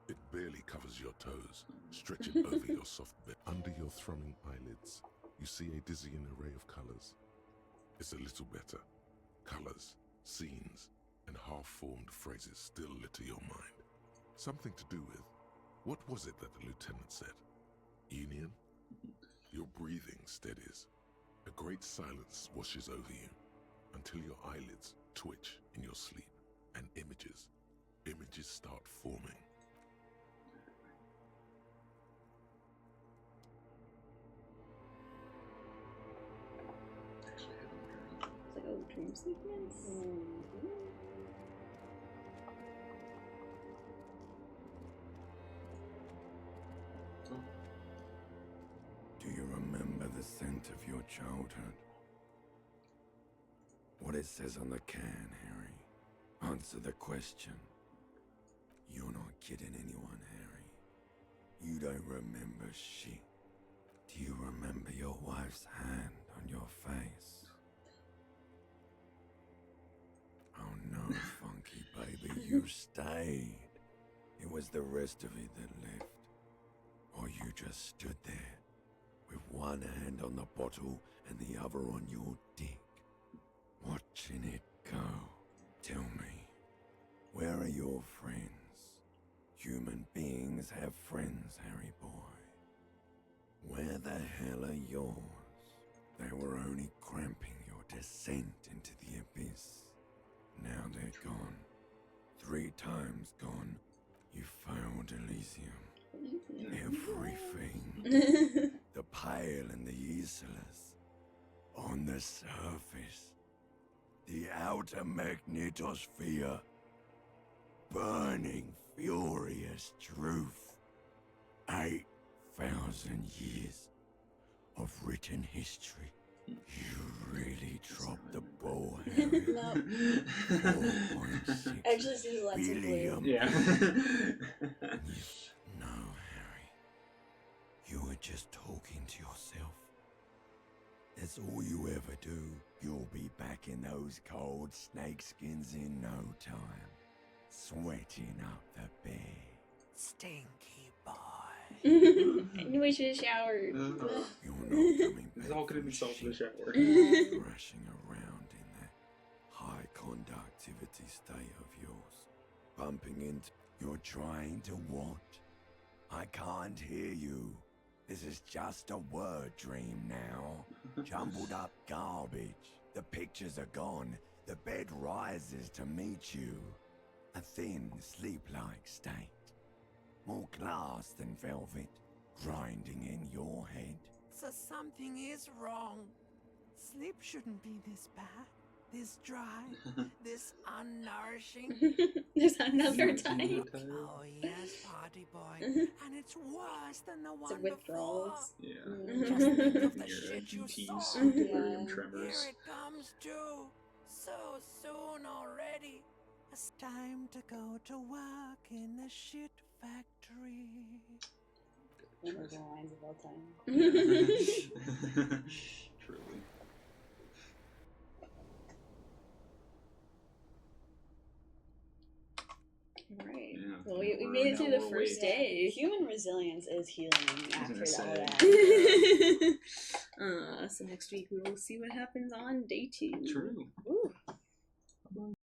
Speaker 4: It barely covers your toes, stretching over your soft bed. Under your thrumming eyelids, you see a dizzying array of colors. It's a little better. Colors, scenes, and half-formed phrases still litter your mind. Something to do with, what was it that the lieutenant said? Union? Your breathing steadies. A great silence washes over you until your eyelids twitch in your sleep, and images start forming.
Speaker 1: It's like, oh, dream sequence.
Speaker 12: Do you remember the scent of your childhood? What it says on the can, Harry. Answer the question. You're not kidding anyone, Harry. You don't remember shit. Do you remember your wife's hand on your face? Oh no, Funky baby, you stayed. It was the rest of it that left. Or you just stood there, with one hand on the bottle and the other on your dick, watching it go. Tell me, where are your friends? Human beings have friends, Harry boy. Where the hell are yours? They were only cramping your descent into the abyss. Now they're gone. 3 times gone. You failed Elysium. Everything. The pale and the useless. On the surface. The outer magnetosphere. Burning, furious truth. 8,000 years of written history. You really dropped the ball, Harry.
Speaker 3: No.
Speaker 12: 4.6
Speaker 3: Actually, seems lots of
Speaker 12: billion.
Speaker 3: blue.
Speaker 2: Yeah.
Speaker 12: No, Harry. You were just talking to yourself. That's all you ever do. You'll be back in those cold snakeskins in no time. Sweating up the bed. Stinky boy.
Speaker 1: We should have showered.
Speaker 12: You're not coming back.
Speaker 2: He's all getting
Speaker 12: from
Speaker 2: himself in the
Speaker 12: shit.
Speaker 2: shower.
Speaker 12: Thrashing around in that high conductivity state of yours. Bumping into... You're trying to what? I can't hear you. This is just a word dream now. Jumbled up garbage. The pictures are gone. The bed rises to meet you. A thin, sleep-like state. More glass than velvet. Grinding in your head.
Speaker 13: So something is wrong. Sleep shouldn't be this bad, this dry, this unnourishing.
Speaker 1: There's another time.
Speaker 13: Oh yes, party boy. And it's worse than the
Speaker 1: It's
Speaker 13: one
Speaker 1: like withdrawals.
Speaker 2: Yeah.
Speaker 13: Just think of the
Speaker 2: Your
Speaker 13: shit you
Speaker 2: ETs,
Speaker 13: saw.
Speaker 2: delirium
Speaker 13: Here
Speaker 2: tremors.
Speaker 13: it comes too. So soon already. It's time to go to work in the shit factory.
Speaker 3: One of the lines of all time.
Speaker 2: Truly.
Speaker 1: Right.
Speaker 2: Yeah.
Speaker 1: Well, we
Speaker 2: We're
Speaker 1: made it through the
Speaker 2: now
Speaker 1: first
Speaker 2: awake.
Speaker 1: day.
Speaker 3: Human resilience is healing after
Speaker 2: gonna
Speaker 3: all
Speaker 2: say.
Speaker 3: that.
Speaker 1: So next week we will see what happens on day 2.
Speaker 2: True.
Speaker 3: Ooh.